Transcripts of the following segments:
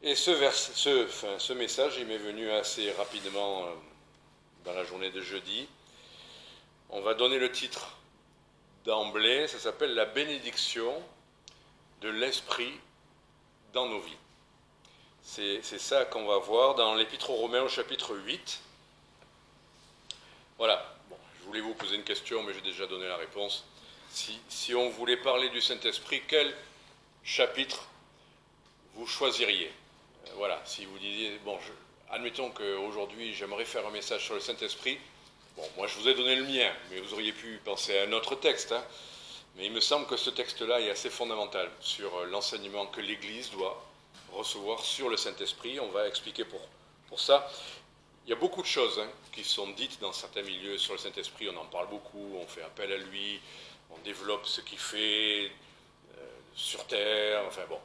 Et ce message, il m'est venu assez rapidement dans la journée de jeudi. On va donner le titre d'emblée, ça s'appelle la bénédiction de l'Esprit dans nos vies. C'est ça qu'on va voir dans l'Épître aux Romains au chapitre 8. Voilà, bon, je voulais vous poser une question, mais j'ai déjà donné la réponse. Si on voulait parler du Saint-Esprit, quel chapitre vous choisiriez? Voilà, si vous disiez, bon, admettons qu'aujourd'hui j'aimerais faire un message sur le Saint-Esprit, bon, moi je vous ai donné le mien, mais vous auriez pu penser à un autre texte, hein. Mais il me semble que ce texte-là est assez fondamental sur l'enseignement que l'Église doit recevoir sur le Saint-Esprit. On va expliquer pour ça. Il y a beaucoup de choses qui sont dites dans certains milieux sur le Saint-Esprit, on en parle beaucoup, on fait appel à lui, on développe ce qu'il fait sur terre, enfin bon.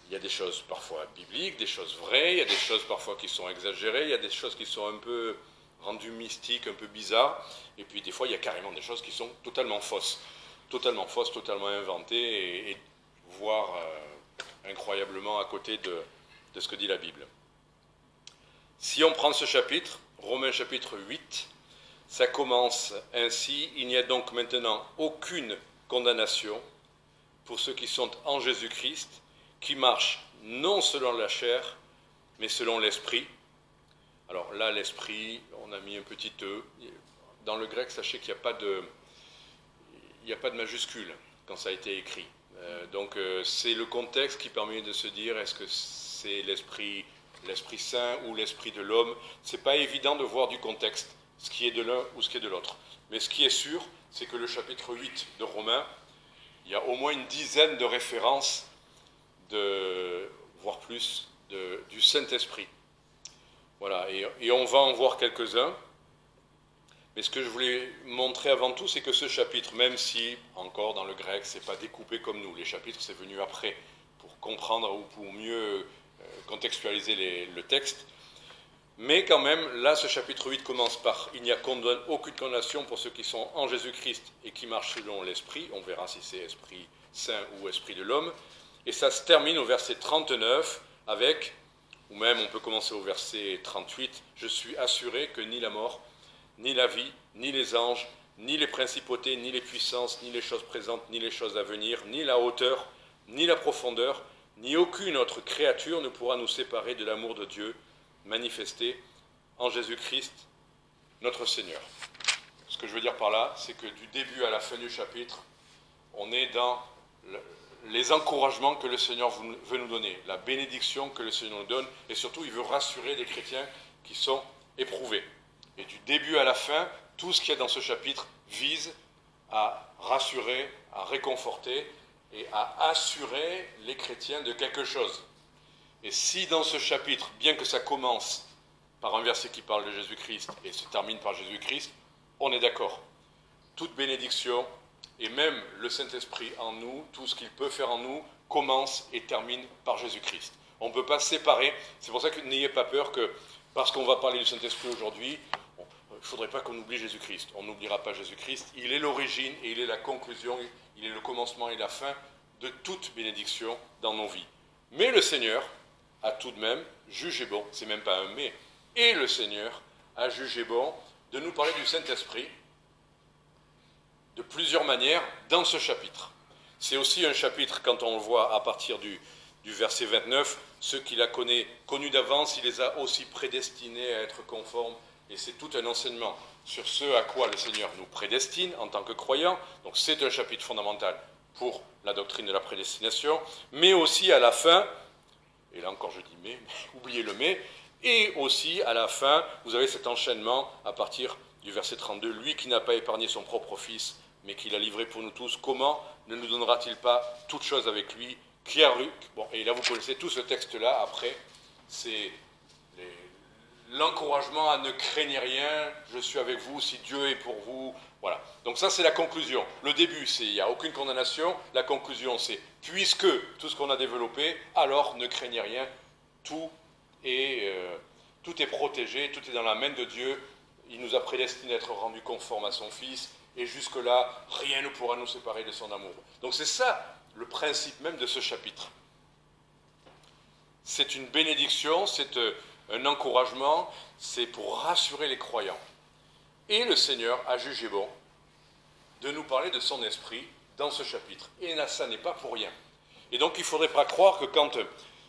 Il y a des choses parfois bibliques, des choses vraies, il y a des choses parfois qui sont exagérées, il y a des choses qui sont un peu rendues mystiques, un peu bizarres, et puis des fois il y a carrément des choses qui sont totalement fausses, totalement inventées, et voire incroyablement à côté de ce que dit la Bible. Si on prend ce chapitre, Romains chapitre 8, ça commence ainsi: il n'y a donc maintenant aucune condamnation pour ceux qui sont en Jésus-Christ, qui marchent non selon la chair, mais selon l'esprit. Alors là, l'esprit, on a mis un petit E. Dans le grec, sachez qu'il n'y a pas de majuscule quand ça a été écrit. Donc c'est le contexte qui permet de se dire, est-ce que c'est l'esprit saint ou l'esprit de l'homme? C'est pas évident de voir du contexte ce qui est de l'un ou ce qui est de l'autre. Mais ce qui est sûr, c'est que le chapitre 8 de Romains, il y a au moins une dizaine de références, voire plus, du Saint-Esprit. Voilà, et on va en voir quelques-uns. Mais ce que je voulais montrer avant tout, c'est que ce chapitre, même si, encore dans le grec, c'est pas découpé comme nous, les chapitres c'est venu après, pour comprendre ou pour mieux contextualiser le texte, mais quand même, là, ce chapitre 8 commence par « Il n'y a aucune condamnation pour ceux qui sont en Jésus-Christ et qui marchent selon l'Esprit ». On verra si c'est Esprit Saint ou Esprit de l'homme. Et ça se termine au verset 39 avec, ou même on peut commencer au verset 38, « Je suis assuré que ni la mort, ni la vie, ni les anges, ni les principautés, ni les puissances, ni les choses présentes, ni les choses à venir, ni la hauteur, ni la profondeur, ni aucune autre créature ne pourra nous séparer de l'amour de Dieu manifesté en Jésus-Christ, notre Seigneur. » Ce que je veux dire par là, c'est que du début à la fin du chapitre, on est dans les encouragements que le Seigneur veut nous donner, la bénédiction que le Seigneur nous donne, et surtout, il veut rassurer les chrétiens qui sont éprouvés. Et du début à la fin, tout ce qu'il y a dans ce chapitre vise à rassurer, à réconforter et à assurer les chrétiens de quelque chose. Et si dans ce chapitre, bien que ça commence par un verset qui parle de Jésus-Christ et se termine par Jésus-Christ, on est d'accord. Toute bénédiction, et même le Saint-Esprit en nous, tout ce qu'il peut faire en nous, commence et termine par Jésus-Christ. On ne peut pas séparer. C'est pour ça que n'ayez pas peur que, parce qu'on va parler du Saint-Esprit aujourd'hui, il ne faudrait pas qu'on oublie Jésus-Christ. On n'oubliera pas Jésus-Christ. Il est l'origine et il est la conclusion, il est le commencement et la fin de toute bénédiction dans nos vies. Mais le Seigneur a tout de même jugé bon, c'est même pas un mais, et le Seigneur a jugé bon de nous parler du Saint-Esprit de plusieurs manières dans ce chapitre. C'est aussi un chapitre, quand on le voit à partir du verset 29, ceux qu'il a connus d'avance, il les a aussi prédestinés à être conformes, et c'est tout un enseignement sur ce à quoi le Seigneur nous prédestine en tant que croyants. Donc c'est un chapitre fondamental pour la doctrine de la prédestination, mais aussi à la fin, et là encore je dis mais, oubliez le mais, et aussi à la fin, vous avez cet enchaînement à partir du verset 32, « Lui qui n'a pas épargné son propre fils, mais qui l'a livré pour nous tous, comment ne nous donnera-t-il pas toute chose avec lui, qui a... » Bon, et là vous connaissez tout ce texte-là, après, c'est l'encouragement à ne craignez rien, je suis avec vous, si Dieu est pour vous, voilà. Donc ça c'est la conclusion. Le début c'est il n'y a aucune condamnation, la conclusion c'est puisque tout ce qu'on a développé, alors ne craignez rien, tout est protégé, tout est dans la main de Dieu, il nous a prédestinés à être rendus conformes à son Fils, et jusque-là, rien ne pourra nous séparer de son amour. Donc c'est ça le principe même de ce chapitre. c'est une bénédiction, c'est un encouragement, c'est pour rassurer les croyants. Et le Seigneur a jugé bon de nous parler de son esprit dans ce chapitre. Et là, ça n'est pas pour rien. Et donc, il ne faudrait pas croire que quand,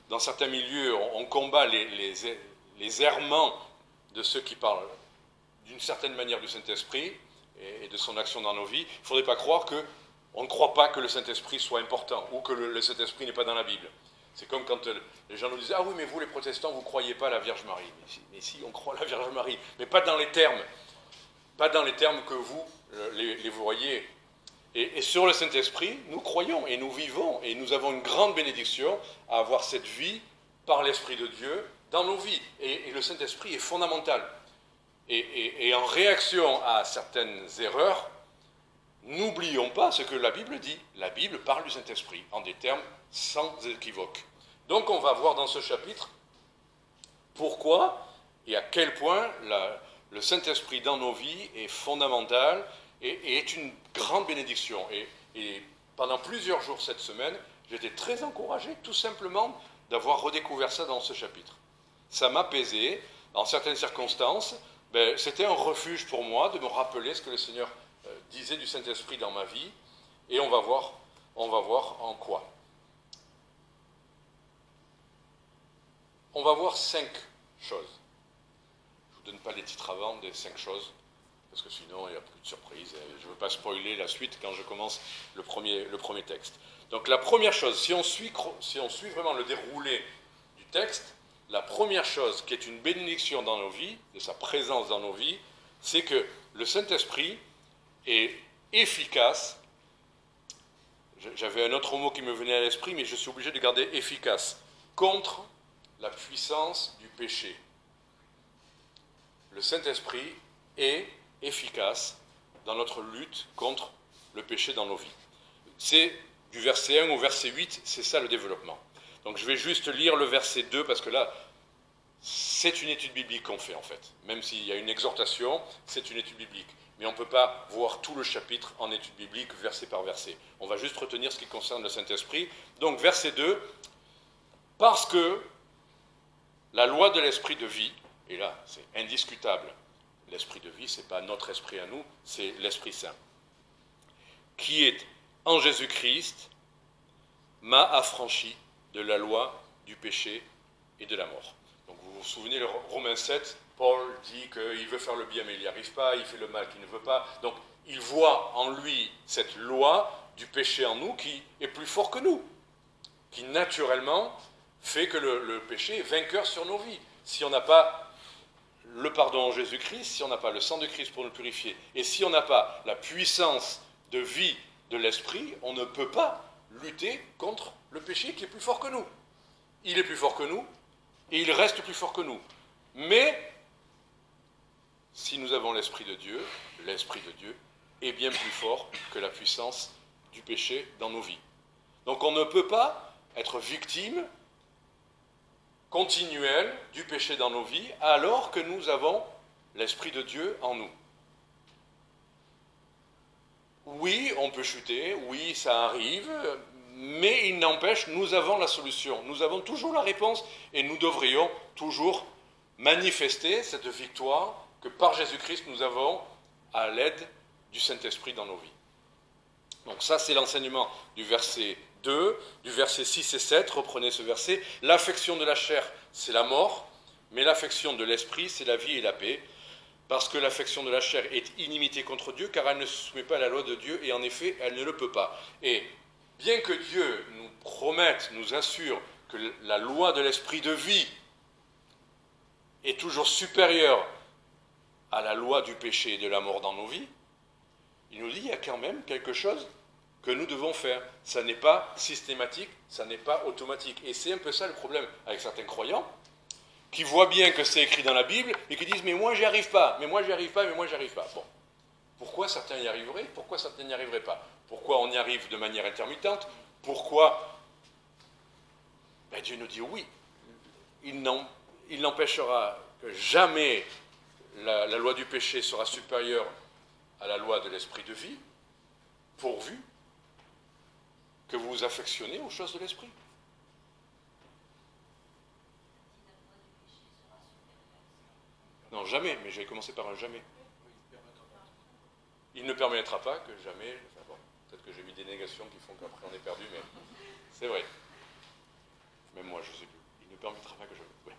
dans certains milieux, on combat les errements de ceux qui parlent d'une certaine manière du Saint-Esprit et de son action dans nos vies, il ne faudrait pas croire qu'on ne croit pas que le Saint-Esprit soit important ou que le Saint-Esprit n'est pas dans la Bible. C'est comme quand les gens nous disent « Ah oui, mais vous, les protestants, vous ne croyez pas à la Vierge Marie. » Mais si, on croit à la Vierge Marie, mais pas dans les termes. Pas dans les termes que vous les voyez. Et sur le Saint-Esprit, nous croyons et nous vivons. Et nous avons une grande bénédiction à avoir cette vie par l'Esprit de Dieu dans nos vies. Et le Saint-Esprit est fondamental. Et en réaction à certaines erreurs, n'oublions pas ce que la Bible dit. La Bible parle du Saint-Esprit en des termes sans équivoque. Donc on va voir dans ce chapitre pourquoi et à quel point le Saint-Esprit dans nos vies est fondamental et est une grande bénédiction. Et pendant plusieurs jours cette semaine, j'étais très encouragé tout simplement d'avoir redécouvert ça dans ce chapitre. Ça m'apaisait. En certaines circonstances, c'était un refuge pour moi de me rappeler ce que le Seigneur disait du Saint-Esprit dans ma vie. Et on va voir en quoi. On va voir 5 choses. Je ne vous donne pas les titres avant des 5 choses, parce que sinon il n'y a plus de surprise. Je ne veux pas spoiler la suite quand je commence le premier texte. Donc la première chose, si on suit vraiment le déroulé du texte, la première chose qui est une bénédiction dans nos vies, de sa présence dans nos vies, c'est que le Saint-Esprit est efficace. J'avais un autre mot qui me venait à l'esprit, mais je suis obligé de garder efficace, contre la puissance du péché. Le Saint-Esprit est efficace dans notre lutte contre le péché dans nos vies. C'est du verset 1 au verset 8, c'est ça le développement. Donc je vais juste lire le verset 2, parce que là, c'est une étude biblique qu'on fait en fait. Même s'il y a une exhortation, c'est une étude biblique. Mais on ne peut pas voir tout le chapitre en étude biblique, verset par verset. On va juste retenir ce qui concerne le Saint-Esprit. Donc verset 2, parce que la loi de l'esprit de vie, et là c'est indiscutable, l'esprit de vie, ce n'est pas notre esprit à nous, c'est l'Esprit Saint, qui est en Jésus-Christ, m'a affranchi de la loi du péché et de la mort. Donc vous vous souvenez, le Romains 7, Paul dit qu'il veut faire le bien mais il n'y arrive pas, il fait le mal qu'il ne veut pas. Donc il voit en lui cette loi du péché en nous qui est plus fort que nous, qui naturellement fait que le péché est vainqueur sur nos vies. Si on n'a pas le pardon en Jésus-Christ, si on n'a pas le sang de Christ pour nous purifier, et si on n'a pas la puissance de vie de l'Esprit, on ne peut pas lutter contre le péché qui est plus fort que nous. Il est plus fort que nous, et il reste plus fort que nous. Mais, si nous avons l'Esprit de Dieu est bien plus fort que la puissance du péché dans nos vies. Donc on ne peut pas être victime continuelle du péché dans nos vies, alors que nous avons l'Esprit de Dieu en nous. Oui, on peut chuter, oui, ça arrive, mais il n'empêche, nous avons la solution, nous avons toujours la réponse, et nous devrions toujours manifester cette victoire que par Jésus-Christ nous avons à l'aide du Saint-Esprit dans nos vies. Donc ça, c'est l'enseignement du verset 2, du verset 6 et 7, reprenez ce verset. L'affection de la chair, c'est la mort, mais l'affection de l'esprit, c'est la vie et la paix, parce que l'affection de la chair est inimité contre Dieu, car elle ne se soumet pas à la loi de Dieu, et en effet, elle ne le peut pas. Et bien que Dieu nous promette, nous assure que la loi de l'esprit de vie est toujours supérieure à la loi du péché et de la mort dans nos vies, il nous dit qu'il y a quand même quelque chose que nous devons faire. Ça n'est pas systématique, ça n'est pas automatique. Et c'est un peu ça le problème avec certains croyants, qui voient bien que c'est écrit dans la Bible, et qui disent « mais moi j'y arrive pas, mais moi j'y arrive pas, mais moi j'y arrive pas ». Bon, pourquoi certains y arriveraient, pourquoi certains n'y arriveraient pas? Pourquoi on y arrive de manière intermittente? Pourquoi Dieu nous dit oui, il n'empêchera que jamais la loi du péché sera supérieure à la loi de l'esprit de vie, pourvu que vous vous affectionnez aux choses de l'esprit. jamais, mais j'ai commencé par un jamais. Il ne permettra pas que jamais... Enfin bon, peut-être que j'ai mis des négations qui font qu'après on est perdu, mais c'est vrai. Même moi, je ne sais plus. Il ne permettra pas que jamais... Ouais,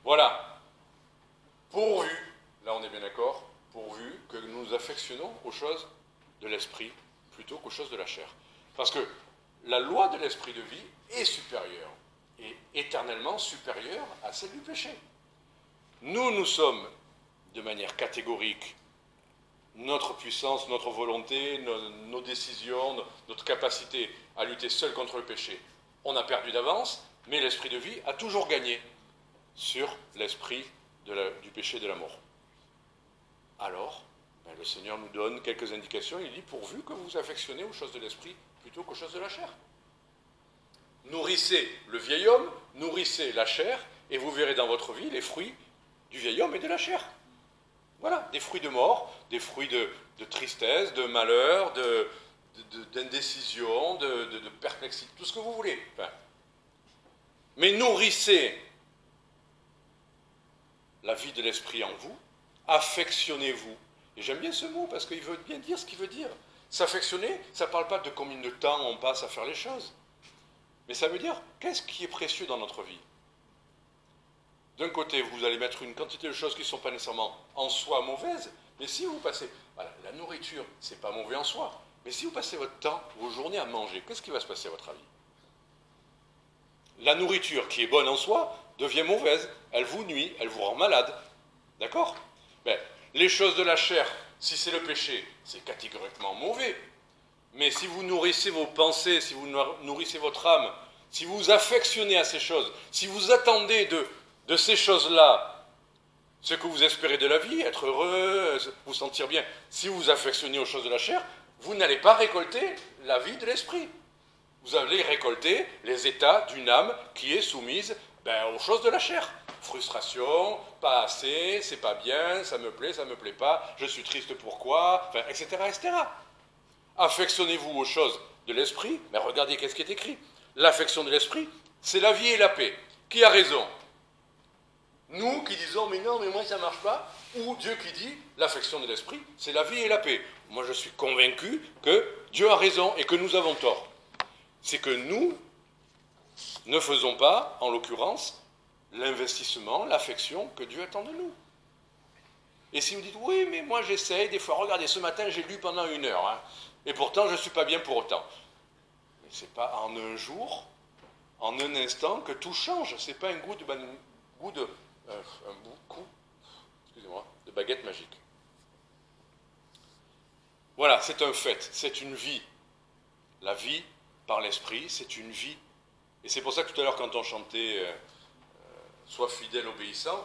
voilà. Pourvu, là on est bien d'accord, pourvu que nous nous affectionnons aux choses de l'esprit plutôt qu'aux choses de la chair. Parce que la loi de l'esprit de vie est supérieure, et éternellement supérieure à celle du péché. Nous sommes, de manière catégorique, notre puissance, notre volonté, nos décisions, notre capacité à lutter seul contre le péché, on a perdu d'avance, mais l'esprit de vie a toujours gagné sur l'esprit du péché et de la mort. Alors, le Seigneur nous donne quelques indications, il dit, pourvu que vous vous affectionnez aux choses de l'esprit plutôt qu'aux choses de la chair. Nourrissez le vieil homme, nourrissez la chair, et vous verrez dans votre vie les fruits du vieil homme et de la chair. Voilà, des fruits de mort, des fruits de tristesse, de malheur, d'indécision, de perplexité, tout ce que vous voulez. Enfin, mais nourrissez la vie de l'esprit en vous, affectionnez-vous. Et j'aime bien ce mot parce qu'il veut bien dire ce qu'il veut dire. S'affectionner, ça ne parle pas de combien de temps on passe à faire les choses. Mais ça veut dire, qu'est-ce qui est précieux dans notre vie? D'un côté, vous allez mettre une quantité de choses qui ne sont pas nécessairement en soi mauvaises, mais si vous passez... Voilà, la nourriture, ce n'est pas mauvais en soi, mais si vous passez votre temps, vos journées à manger, qu'est-ce qui va se passer à votre avis? La nourriture qui est bonne en soi devient mauvaise, elle vous nuit, elle vous rend malade. D'accord? Ben, les choses de la chair, si c'est le péché, c'est catégoriquement mauvais. Mais si vous nourrissez vos pensées, si vous nourrissez votre âme, si vous vous affectionnez à ces choses, si vous attendez de ces choses-là ce que vous espérez de la vie, être heureux, vous sentir bien, si vous vous affectionnez aux choses de la chair, vous n'allez pas récolter la vie de l'esprit. Vous allez récolter les états d'une âme qui est soumise aux choses de la chair. Frustration, pas assez, c'est pas bien, ça me plaît pas, je suis triste pourquoi, enfin, etc., etc. Affectionnez-vous aux choses de l'esprit, mais regardez qu'est-ce qui est écrit. L'affection de l'esprit, c'est la vie et la paix. Qui a raison? Nous qui disons, mais non, mais moi ça ne marche pas, ou Dieu qui dit, l'affection de l'esprit, c'est la vie et la paix. Moi je suis convaincu que Dieu a raison et que nous avons tort. C'est que nous ne faisons pas, en l'occurrence, l'investissement, l'affection que Dieu attend de nous. Et si vous dites, oui, mais moi j'essaye, des fois, regardez, ce matin j'ai lu pendant 1 heure, hein, et pourtant je ne suis pas bien pour autant. Mais ce n'est pas en un jour, en un instant, que tout change. Ce n'est pas un coup de baguette magique. Voilà, c'est un fait, c'est une vie. La vie par l'esprit, c'est une vie. Et c'est pour ça que tout à l'heure, quand on chantait Sois fidèle, obéissant,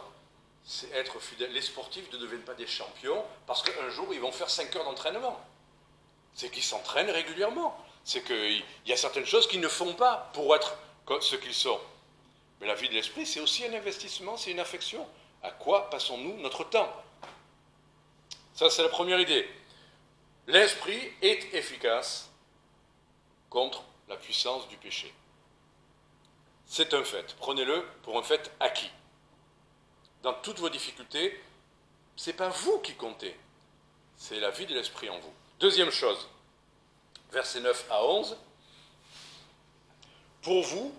c'est être fidèle. Les sportifs ne deviennent pas des champions parce qu'un jour, ils vont faire 5 heures d'entraînement. C'est qu'ils s'entraînent régulièrement. C'est qu'il y a certaines choses qu'ils ne font pas pour être ce qu'ils sont. Mais la vie de l'esprit, c'est aussi un investissement, c'est une affection. À quoi passons-nous notre temps? Ça, c'est la première idée. L'esprit est efficace contre la puissance du péché. C'est un fait. Prenez-le pour un fait acquis. Dans toutes vos difficultés, ce n'est pas vous qui comptez. C'est la vie de l'esprit en vous. Deuxième chose, versets 9 à 11. Pour vous,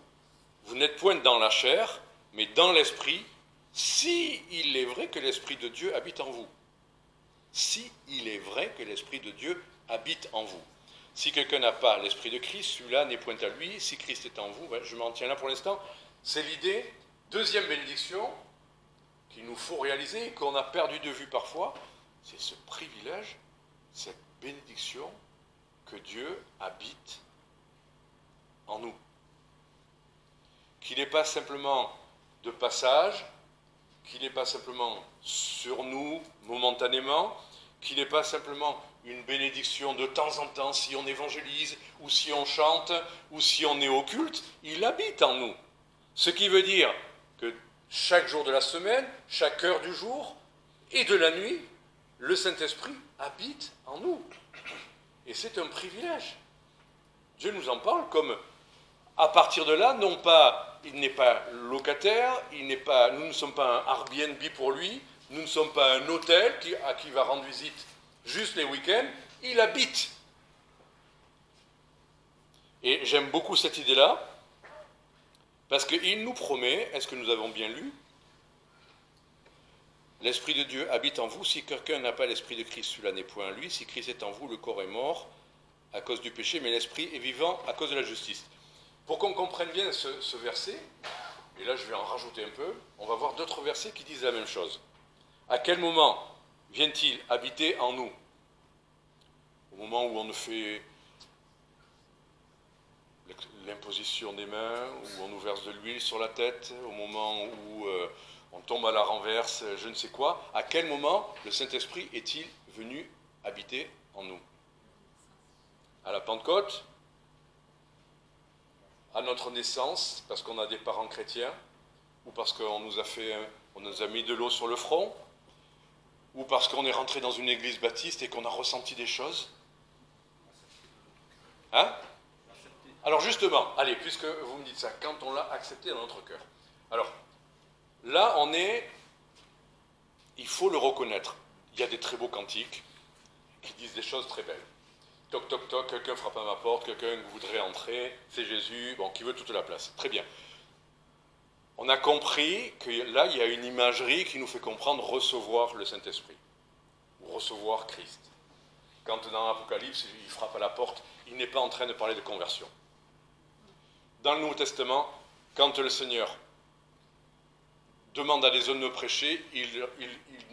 vous n'êtes point dans la chair, mais dans l'esprit, si il est vrai que l'esprit de Dieu habite en vous. Si il est vrai que l'esprit de Dieu habite en vous. Si quelqu'un n'a pas l'esprit de Christ, celui-là n'est point à lui. Si Christ est en vous, je m'en tiens là pour l'instant. C'est l'idée. Deuxième bénédiction qu'il nous faut réaliser et qu'on a perdu de vue parfois, c'est ce privilège, cette bénédiction que Dieu habite en nous. Qu'il n'est pas simplement de passage, qu'il n'est pas simplement sur nous momentanément, qu'il n'est pas simplement une bénédiction de temps en temps si on évangélise, ou si on chante, ou si on est au culte, il habite en nous. Ce qui veut dire que chaque jour de la semaine, chaque heure du jour et de la nuit, le Saint-Esprit habite en nous. Et c'est un privilège. Dieu nous en parle comme, à partir de là, non pas il n'est pas locataire, nous ne sommes pas un Airbnb pour lui, nous ne sommes pas un hôtel à qui il va rendre visite juste les week-ends, il habite. Et j'aime beaucoup cette idée-là, parce qu'il nous promet, est-ce que nous avons bien lu? L'Esprit de Dieu habite en vous, si quelqu'un n'a pas l'Esprit de Christ, celui-là n'est point lui, si Christ est en vous, le corps est mort à cause du péché, mais l'Esprit est vivant à cause de la justice. Pour qu'on comprenne bien ce verset, et là je vais en rajouter un peu, on va voir d'autres versets qui disent la même chose. À quel moment vient-il habiter en nous? Au moment où on nous fait l'imposition des mains, où on nous verse de l'huile sur la tête, au moment où on tombe à la renverse, je ne sais quoi, à quel moment le Saint-Esprit est-il venu habiter en nous? À la Pentecôte? À notre naissance, parce qu'on a des parents chrétiens, ou parce qu'on nous a mis de l'eau sur le front, ou parce qu'on est rentré dans une église baptiste et qu'on a ressenti des choses? Hein? Alors justement, allez, puisque vous me dites ça, quand on l'a accepté dans notre cœur. Alors, là, il faut le reconnaître. Il y a des très beaux cantiques qui disent des choses très belles. Toc, toc, toc, quelqu'un frappe à ma porte, quelqu'un voudrait entrer, c'est Jésus, bon, qui veut toute la place. Très bien. On a compris que là, il y a une imagerie qui nous fait comprendre recevoir le Saint-Esprit, ou recevoir Christ. Quand dans l'Apocalypse, il frappe à la porte, il n'est pas en train de parler de conversion. Dans le Nouveau Testament, quand le Seigneur demande à des hommes de prêcher, il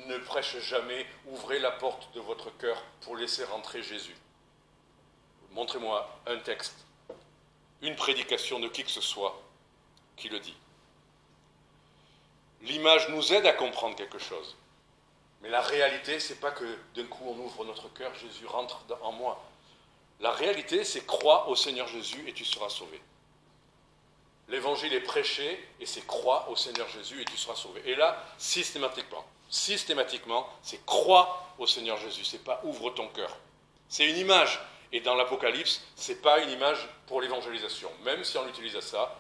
ne prêche jamais « Ouvrez la porte de votre cœur pour laisser rentrer Jésus ». Montrez-moi un texte, une prédication de qui que ce soit qui le dit. L'image nous aide à comprendre quelque chose. Mais la réalité, c'est pas que d'un coup on ouvre notre cœur, Jésus rentre en moi. La réalité, c'est crois au Seigneur Jésus et tu seras sauvé. L'évangile est prêché et c'est crois au Seigneur Jésus et tu seras sauvé. Et là, systématiquement, c'est crois au Seigneur Jésus, c'est pas ouvre ton cœur. C'est une image. Et dans l'Apocalypse, c'est pas une image pour l'évangélisation. Même si on utilise à ça,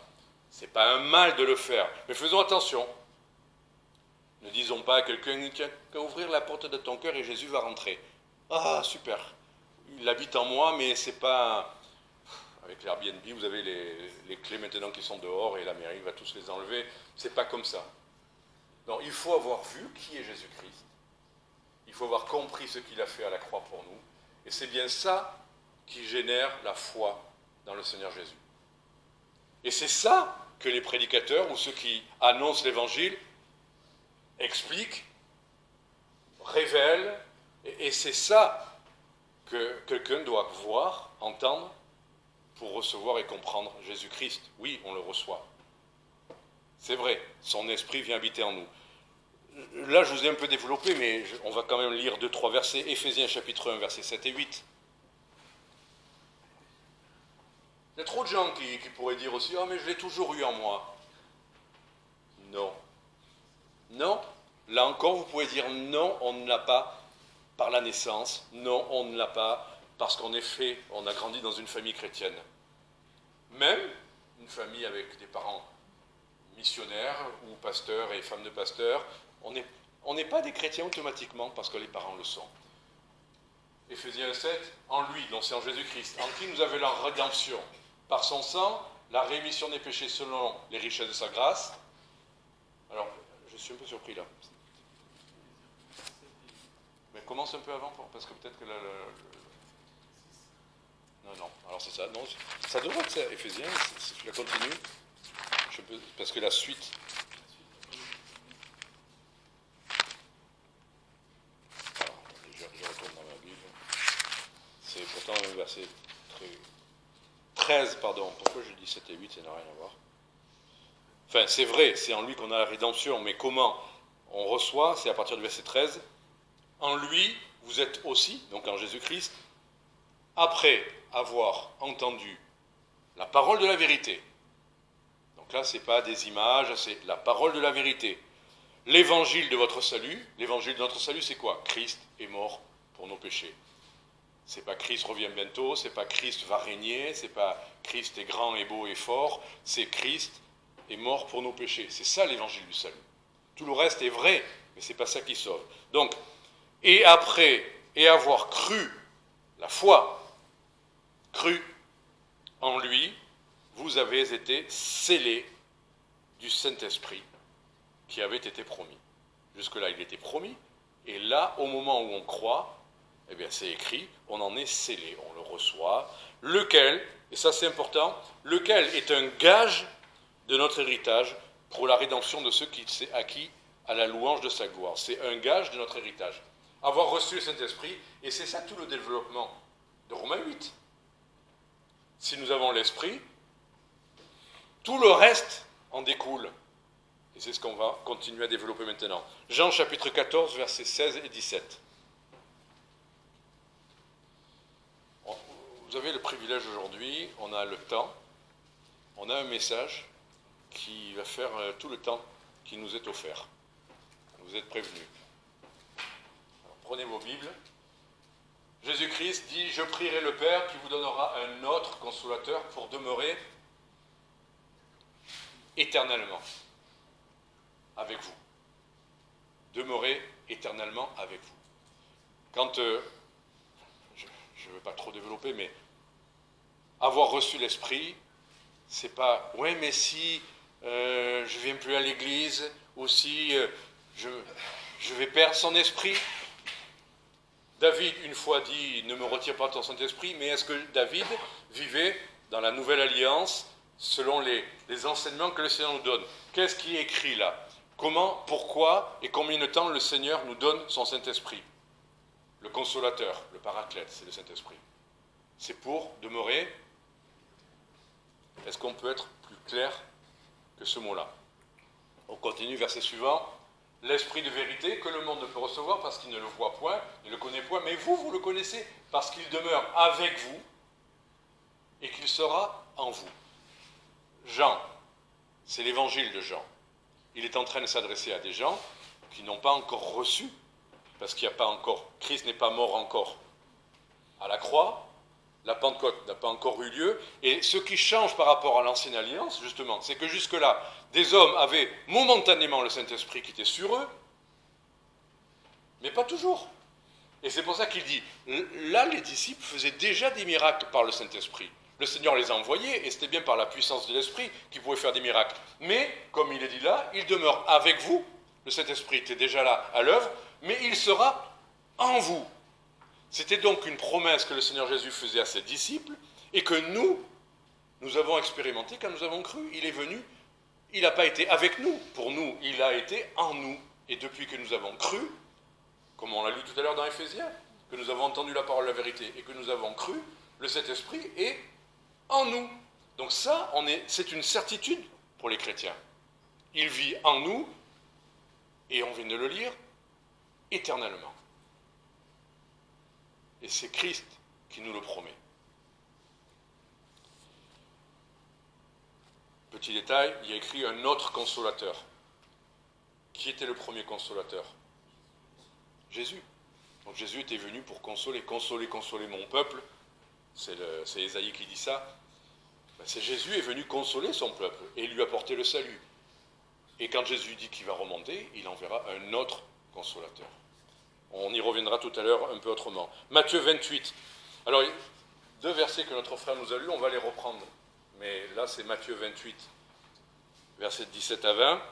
c'est pas un mal de le faire. Mais faisons attention. Ne disons pas à quelqu'un qu'à ouvrir la porte de ton cœur et Jésus va rentrer. Ah, super. Il habite en moi, mais c'est pas... Avec l'Airbnb, vous avez les clés maintenant qui sont dehors et la mairie va tous les enlever. C'est pas comme ça. Non, il faut avoir vu qui est Jésus-Christ. Il faut avoir compris ce qu'il a fait à la croix pour nous. Et c'est bien ça qui génère la foi dans le Seigneur Jésus. Et c'est ça que les prédicateurs ou ceux qui annoncent l'Évangile expliquent, révèlent, et c'est ça que quelqu'un doit voir, entendre, pour recevoir et comprendre Jésus-Christ. Oui, on le reçoit. C'est vrai, son esprit vient habiter en nous. Là, je vous ai un peu développé, mais on va quand même lire 2-3 versets. Éphésiens chapitre 1, versets 7 et 8. Il y a trop de gens qui pourraient dire aussi « Ah, mais je l'ai toujours eu en moi. » Non. Non. Là encore, vous pouvez dire « Non, on ne l'a pas par la naissance. Non, on ne l'a pas parce qu'on est fait, on a grandi dans une famille chrétienne. » Même une famille avec des parents missionnaires ou pasteurs et femmes de pasteurs, on n'est pas des chrétiens automatiquement parce que les parents le sont. Éphésiens 7, en lui, donc c'est en Jésus-Christ, en qui nous avons la rédemption, par son sang, la rémission des péchés selon les richesses de sa grâce. Alors, je suis un peu surpris là. Mais commence un peu avant, parce que peut-être que là... Non, alors c'est ça. Non, ça devrait être ça, Éphésiens, si tu la continues. Parce que la suite... Alors, je retourne dans ma Bible. C'est pourtant un verset très... 13, pardon. Pourquoi je dis 7 et 8, ça n'a rien à voir. Enfin, c'est vrai, c'est en lui qu'on a la rédemption, mais comment on reçoit, c'est à partir du verset 13. En lui, vous êtes aussi, donc en Jésus-Christ, après avoir entendu la parole de la vérité. Donc là, ce n'est pas des images, c'est la parole de la vérité. L'évangile de votre salut. L'évangile de notre salut, c'est quoi? Christ est mort pour nos péchés. C'est pas Christ revient bientôt, c'est pas Christ va régner, c'est pas Christ est grand et beau et fort, c'est Christ est mort pour nos péchés. C'est ça l'évangile du salut. Tout le reste est vrai, mais ce n'est pas ça qui sauve. Donc, et après, et avoir cru, la foi, cru en lui, vous avez été scellés du Saint-Esprit qui avait été promis. Jusque-là, il était promis, et là, au moment où on croit, eh bien, c'est écrit, on en est scellé, on le reçoit, lequel, et ça c'est important, lequel est un gage de notre héritage pour la rédemption de ceux qui s'est acquis à la louange de sa gloire. C'est un gage de notre héritage. Avoir reçu le Saint-Esprit, et c'est ça tout le développement de Romains 8. Si nous avons l'Esprit, tout le reste en découle. Et c'est ce qu'on va continuer à développer maintenant. Jean chapitre 14, versets 16 et 17. Vous avez le privilège aujourd'hui, on a le temps, on a un message qui va faire tout le temps qui nous est offert. Vous êtes prévenus. Alors, prenez vos Bibles. Jésus-Christ dit « Je prierai le Père qui vous donnera un autre consolateur pour demeurer éternellement avec vous. » Demeurer éternellement avec vous. Quand, je ne veux pas trop développer, mais avoir reçu l'Esprit, c'est pas « Ouais, mais si je ne viens plus à l'église, ou si je vais perdre son esprit ». David, une fois, dit « Ne me retire pas ton Saint-Esprit », mais est-ce que David vivait dans la Nouvelle Alliance selon les enseignements que le Seigneur nous donne? Qu'est-ce qui est écrit là? Comment, pourquoi et combien de temps le Seigneur nous donne son Saint-Esprit? Le consolateur, le paraclète, c'est le Saint-Esprit. C'est pour demeurer. Est-ce qu'on peut être plus clair que ce mot-là? On continue, verset suivant. L'esprit de vérité que le monde ne peut recevoir parce qu'il ne le voit point, ne le connaît point, mais vous, vous le connaissez parce qu'il demeure avec vous et qu'il sera en vous. Jean, c'est l'évangile de Jean. Il est en train de s'adresser à des gens qui n'ont pas encore reçu, parce qu'il n'y a pas encore, Christ n'est pas mort encore à la croix, la Pentecôte n'a pas encore eu lieu, et ce qui change par rapport à l'ancienne alliance, justement, c'est que jusque-là, des hommes avaient momentanément le Saint-Esprit qui était sur eux, mais pas toujours. Et c'est pour ça qu'il dit, là les disciples faisaient déjà des miracles par le Saint-Esprit. Le Seigneur les a envoyés, et c'était bien par la puissance de l'Esprit qu'ils pouvaient faire des miracles. Mais, comme il est dit là, il demeure avec vous, le Saint-Esprit était déjà là à l'œuvre, mais il sera en vous. C'était donc une promesse que le Seigneur Jésus faisait à ses disciples, et que nous avons expérimenté quand nous avons cru. Il est venu, il n'a pas été avec nous, pour nous, il a été en nous. Et depuis que nous avons cru, comme on l'a lu tout à l'heure dans Éphésiens, que nous avons entendu la parole de la vérité, et que nous avons cru, le Saint-Esprit est en nous. Donc ça, c'est une certitude pour les chrétiens. Il vit en nous, et on vient de le lire, éternellement. Et c'est Christ qui nous le promet. Petit détail, il y a écrit un autre consolateur. Qui était le premier consolateur? Jésus. Donc Jésus était venu pour consoler mon peuple. C'est Ésaïe qui dit ça. C'est Jésus est venu consoler son peuple et lui apporter le salut. Et quand Jésus dit qu'il va remonter, il enverra un autre consolateur. On y reviendra tout à l'heure un peu autrement. Matthieu 28. Alors, deux versets que notre frère nous a lus, on va les reprendre. Mais là, c'est Matthieu 28, versets 17 à 20.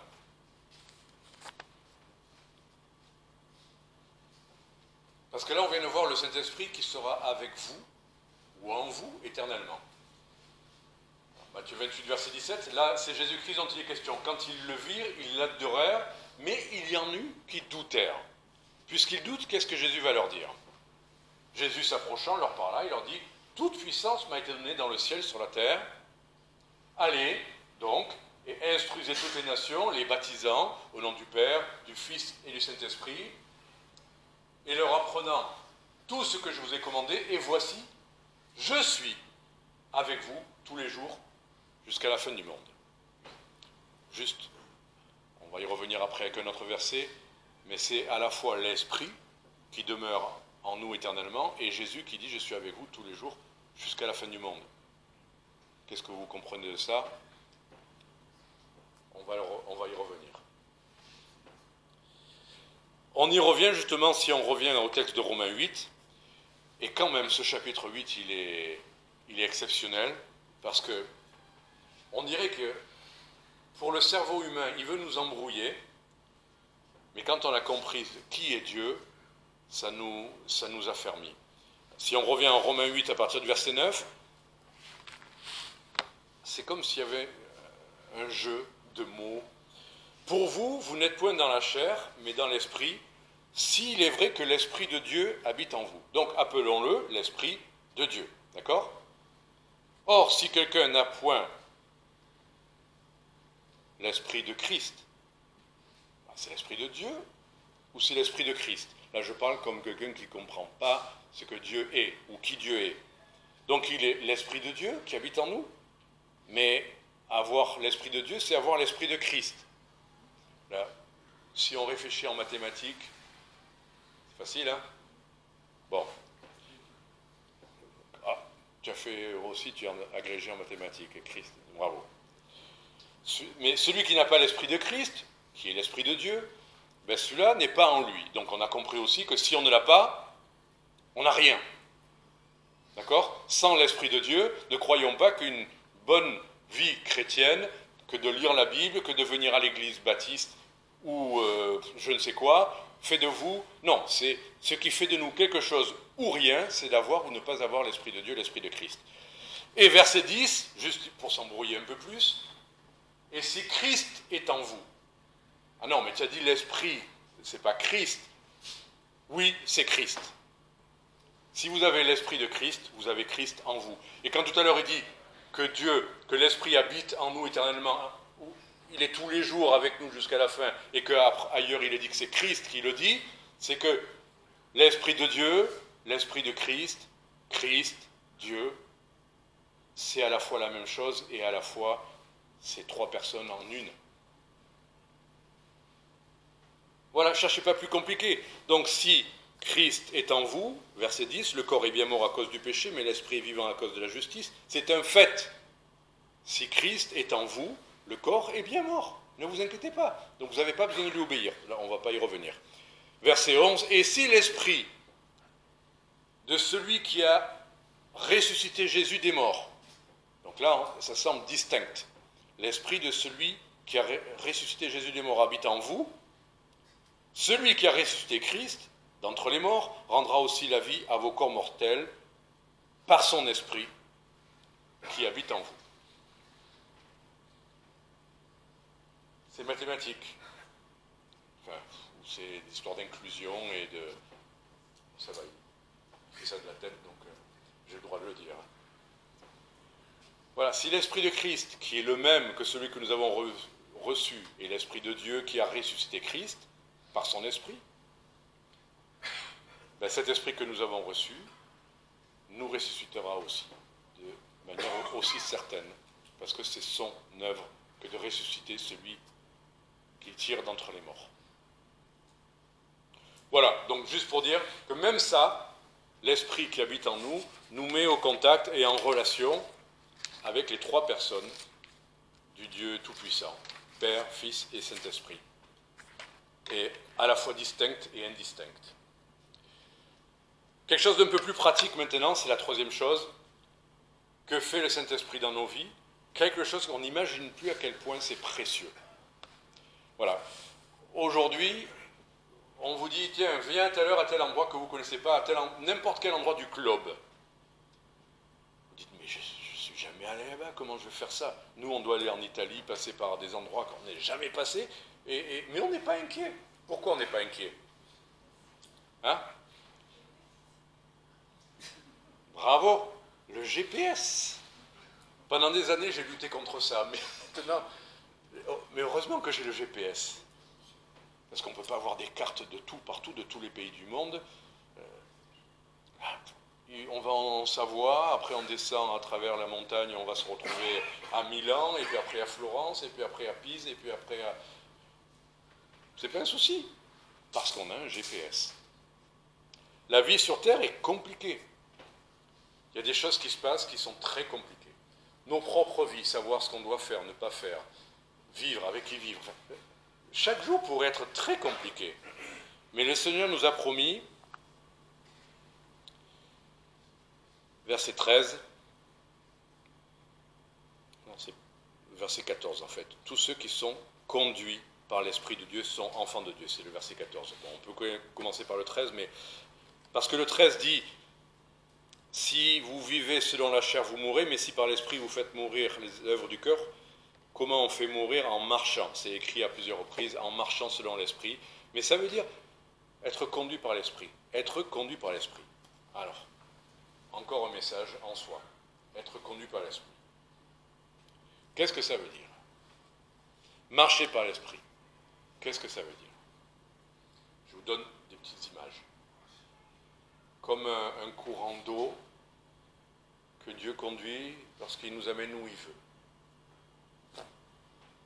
Parce que là, on vient de voir le Saint-Esprit qui sera avec vous, ou en vous, éternellement. Matthieu 28, verset 17, là, c'est Jésus-Christ dont il est question. Quand ils le virent, ils l'adorèrent, mais il y en eut qui doutèrent. Puisqu'ils doutent, qu'est-ce que Jésus va leur dire? Jésus s'approchant leur parla, il leur dit « Toute puissance m'a été donnée dans le ciel et sur la terre. Allez, donc, et instruisez toutes les nations, les baptisant au nom du Père, du Fils et du Saint-Esprit, et leur apprenant tout ce que je vous ai commandé, et voici, je suis avec vous tous les jours jusqu'à la fin du monde. » Juste, on va y revenir après avec un autre verset, mais c'est à la fois l'Esprit qui demeure en nous éternellement et Jésus qui dit « Je suis avec vous tous les jours jusqu'à la fin du monde ». Qu'est-ce que vous comprenez de ça? On y revient justement si on revient au texte de Romains 8, et quand même ce chapitre 8, il est exceptionnel, parce que on dirait que pour le cerveau humain, il veut nous embrouiller, mais quand on a compris qui est Dieu, ça nous affermit. Si on revient en Romains 8 à partir du verset 9, c'est comme s'il y avait un jeu de mots. Pour vous, vous n'êtes point dans la chair, mais dans l'esprit, s'il est vrai que l'Esprit de Dieu habite en vous. Donc appelons-le l'Esprit de Dieu. D'accord ? Or, si quelqu'un n'a point l'Esprit de Christ, c'est l'Esprit de Dieu ou c'est l'Esprit de Christ ? Là, je parle comme quelqu'un qui ne comprend pas ce que Dieu est ou qui Dieu est. Donc, il est l'Esprit de Dieu qui habite en nous, mais avoir l'Esprit de Dieu, c'est avoir l'Esprit de Christ. Là, si on réfléchit en mathématiques, c'est facile, hein ? Bon. Ah, tu as fait aussi, tu es agrégé en mathématiques, Christ, bravo. Mais celui qui n'a pas l'Esprit de Christ, qui est l'Esprit de Dieu, ben celui-là n'est pas en lui. Donc on a compris aussi que si on ne l'a pas, on n'a rien. D'accord ? Sans l'Esprit de Dieu, ne croyons pas qu'une bonne vie chrétienne, que de lire la Bible, que de venir à l'église baptiste, ou je ne sais quoi, fait de vous... Non, c'est ce qui fait de nous quelque chose ou rien, c'est d'avoir ou ne pas avoir l'Esprit de Dieu, l'Esprit de Christ. Et verset 10, juste pour s'embrouiller un peu plus, et si Christ est en vous... Ah non, mais tu as dit l'Esprit, c'est pas Christ. Oui, c'est Christ. Si vous avez l'Esprit de Christ, vous avez Christ en vous. Et quand tout à l'heure il dit que Dieu, que l'Esprit habite en nous éternellement, il est tous les jours avec nous jusqu'à la fin, et qu'ailleurs il est dit que c'est Christ qui le dit, c'est que l'Esprit de Dieu, l'Esprit de Christ, Christ, Dieu, c'est à la fois la même chose et à la fois c'est trois personnes en une. Voilà, cherchez pas plus compliqué. Donc si Christ est en vous, verset 10, le corps est bien mort à cause du péché, mais l'esprit est vivant à cause de la justice, c'est un fait. Si Christ est en vous, le corps est bien mort. Ne vous inquiétez pas. Donc vous n'avez pas besoin de lui obéir. Là, on ne va pas y revenir. Verset 11, et si l'esprit de celui qui a ressuscité Jésus des morts, donc là, ça semble distinct. L'esprit de celui qui a ressuscité Jésus des morts habite en vous, celui qui a ressuscité Christ d'entre les morts rendra aussi la vie à vos corps mortels par son esprit qui habite en vous. C'est mathématique. Enfin, c'est l'histoire d'inclusion et de... Ça va, il fait ça de la tête, donc j'ai le droit de le dire. Voilà, si l'Esprit de Christ, qui est le même que celui que nous avons reçu, est l'Esprit de Dieu qui a ressuscité Christ, par son Esprit, ben cet Esprit que nous avons reçu nous ressuscitera aussi, de manière aussi certaine, parce que c'est son œuvre que de ressusciter celui qu'il tire d'entre les morts. Voilà, donc juste pour dire que même ça, l'Esprit qui habite en nous, nous met au contact et en relation avec les trois personnes du Dieu Tout-Puissant, Père, Fils et Saint-Esprit, et à la fois distinctes et indistinctes. Quelque chose d'un peu plus pratique maintenant, c'est la troisième chose. Que fait le Saint-Esprit dans nos vies ? Quelque chose qu'on n'imagine plus à quel point c'est précieux. Voilà. Aujourd'hui, on vous dit, tiens, viens à telle heure, à tel endroit que vous ne connaissez pas, à n'importe quel endroit du globe. Vous dites, mais je ne suis jamais allé là-bas, comment je vais faire ça ? Nous, on doit aller en Italie, passer par des endroits qu'on n'est jamais passé, mais on n'est pas inquiet. Pourquoi on n'est pas inquiet ? Hein ? Bravo, le GPS. Pendant des années, j'ai lutté contre ça, mais maintenant, mais heureusement que j'ai le GPS. Parce qu'on ne peut pas avoir des cartes de tout, partout, de tous les pays du monde. On va en Savoie, après on descend à travers la montagne, on va se retrouver à Milan, et puis après à Florence, et puis après à Pise, et puis après à... C'est pas un souci, parce qu'on a un GPS. La vie sur Terre est compliquée. Il y a des choses qui se passent qui sont très compliquées. Nos propres vies, savoir ce qu'on doit faire, ne pas faire, vivre, avec qui vivre. Chaque jour pourrait être très compliqué. Mais le Seigneur nous a promis, verset 13, non, c'est verset 14 en fait, tous ceux qui sont conduits par l'Esprit de Dieu sont enfants de Dieu, c'est le verset 14. Bon, on peut commencer par le 13, mais parce que le 13 dit, si vous vivez selon la chair, vous mourrez, mais si par l'Esprit vous faites mourir les œuvres du cœur, comment on fait mourir? En marchant. C'est écrit à plusieurs reprises, en marchant selon l'Esprit. Mais ça veut dire être conduit par l'Esprit. Être conduit par l'Esprit. Alors, encore un message en soi. Être conduit par l'Esprit. Qu'est-ce que ça veut dire? Marcher par l'Esprit. Qu'est-ce que ça veut dire? Je vous donne des petites images. Comme un courant d'eau que Dieu conduit lorsqu'il nous amène où il veut.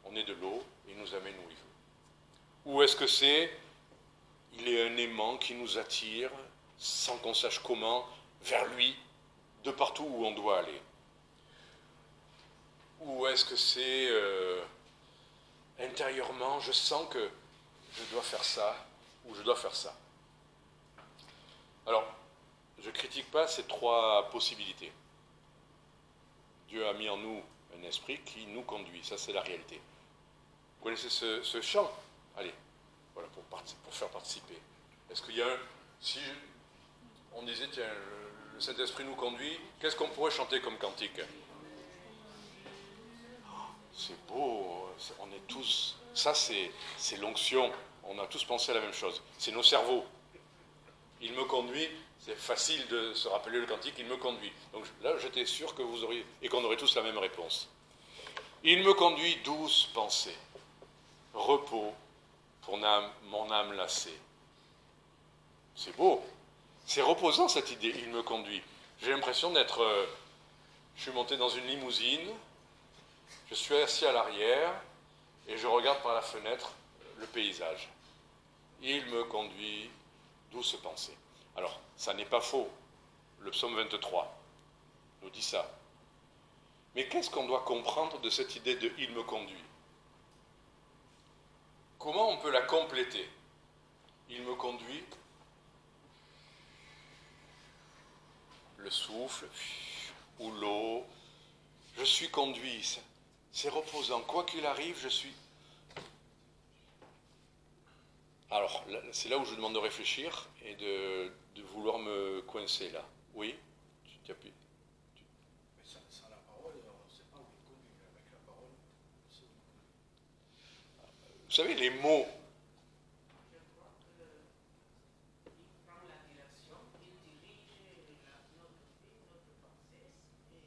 On est de l'eau, il nous amène où il veut. Ou est-ce que c'est, il est un aimant qui nous attire, sans qu'on sache comment, vers lui, de partout où on doit aller? Ou est-ce que c'est, intérieurement, je sens que je dois faire ça, ou je dois faire ça? Alors, je ne critique pas ces trois possibilités. Dieu a mis en nous un esprit qui nous conduit, ça c'est la réalité. Vous connaissez ce chant? Allez, voilà, pour faire participer. Est-ce qu'il y a un... Si on disait, tiens, le Saint-Esprit nous conduit, qu'est-ce qu'on pourrait chanter comme cantique? C'est beau, on est tous... Ça c'est l'onction, on a tous pensé à la même chose. C'est nos cerveaux. Il me conduit, c'est facile de se rappeler le cantique, il me conduit. Donc là, j'étais sûr que vous auriez... et qu'on aurait tous la même réponse. Il me conduit, douce pensée. Repos pour mon âme lassée. C'est beau. C'est reposant cette idée, il me conduit. J'ai l'impression d'être... je suis monté dans une limousine, je suis assis à l'arrière et je regarde par la fenêtre le paysage. Il me conduit, douce pensée. Alors, ça n'est pas faux. Le psaume 23 nous dit ça. Mais qu'est-ce qu'on doit comprendre de cette idée de « il me conduit » ? Comment on peut la compléter? Il me conduit, le souffle, ou l'eau, je suis conduit, c'est reposant. Quoi qu'il arrive, je suis... Alors, c'est là où je demande de réfléchir et de vouloir me coincer là. Oui? Tu appuies. Mais sans la parole, on ne sait pas où il conduit. Avec la parole, on sait où il conduit. Vous savez, les mots... Je crois qu'il prend la direction, il dirige notre vie, notre pensée, et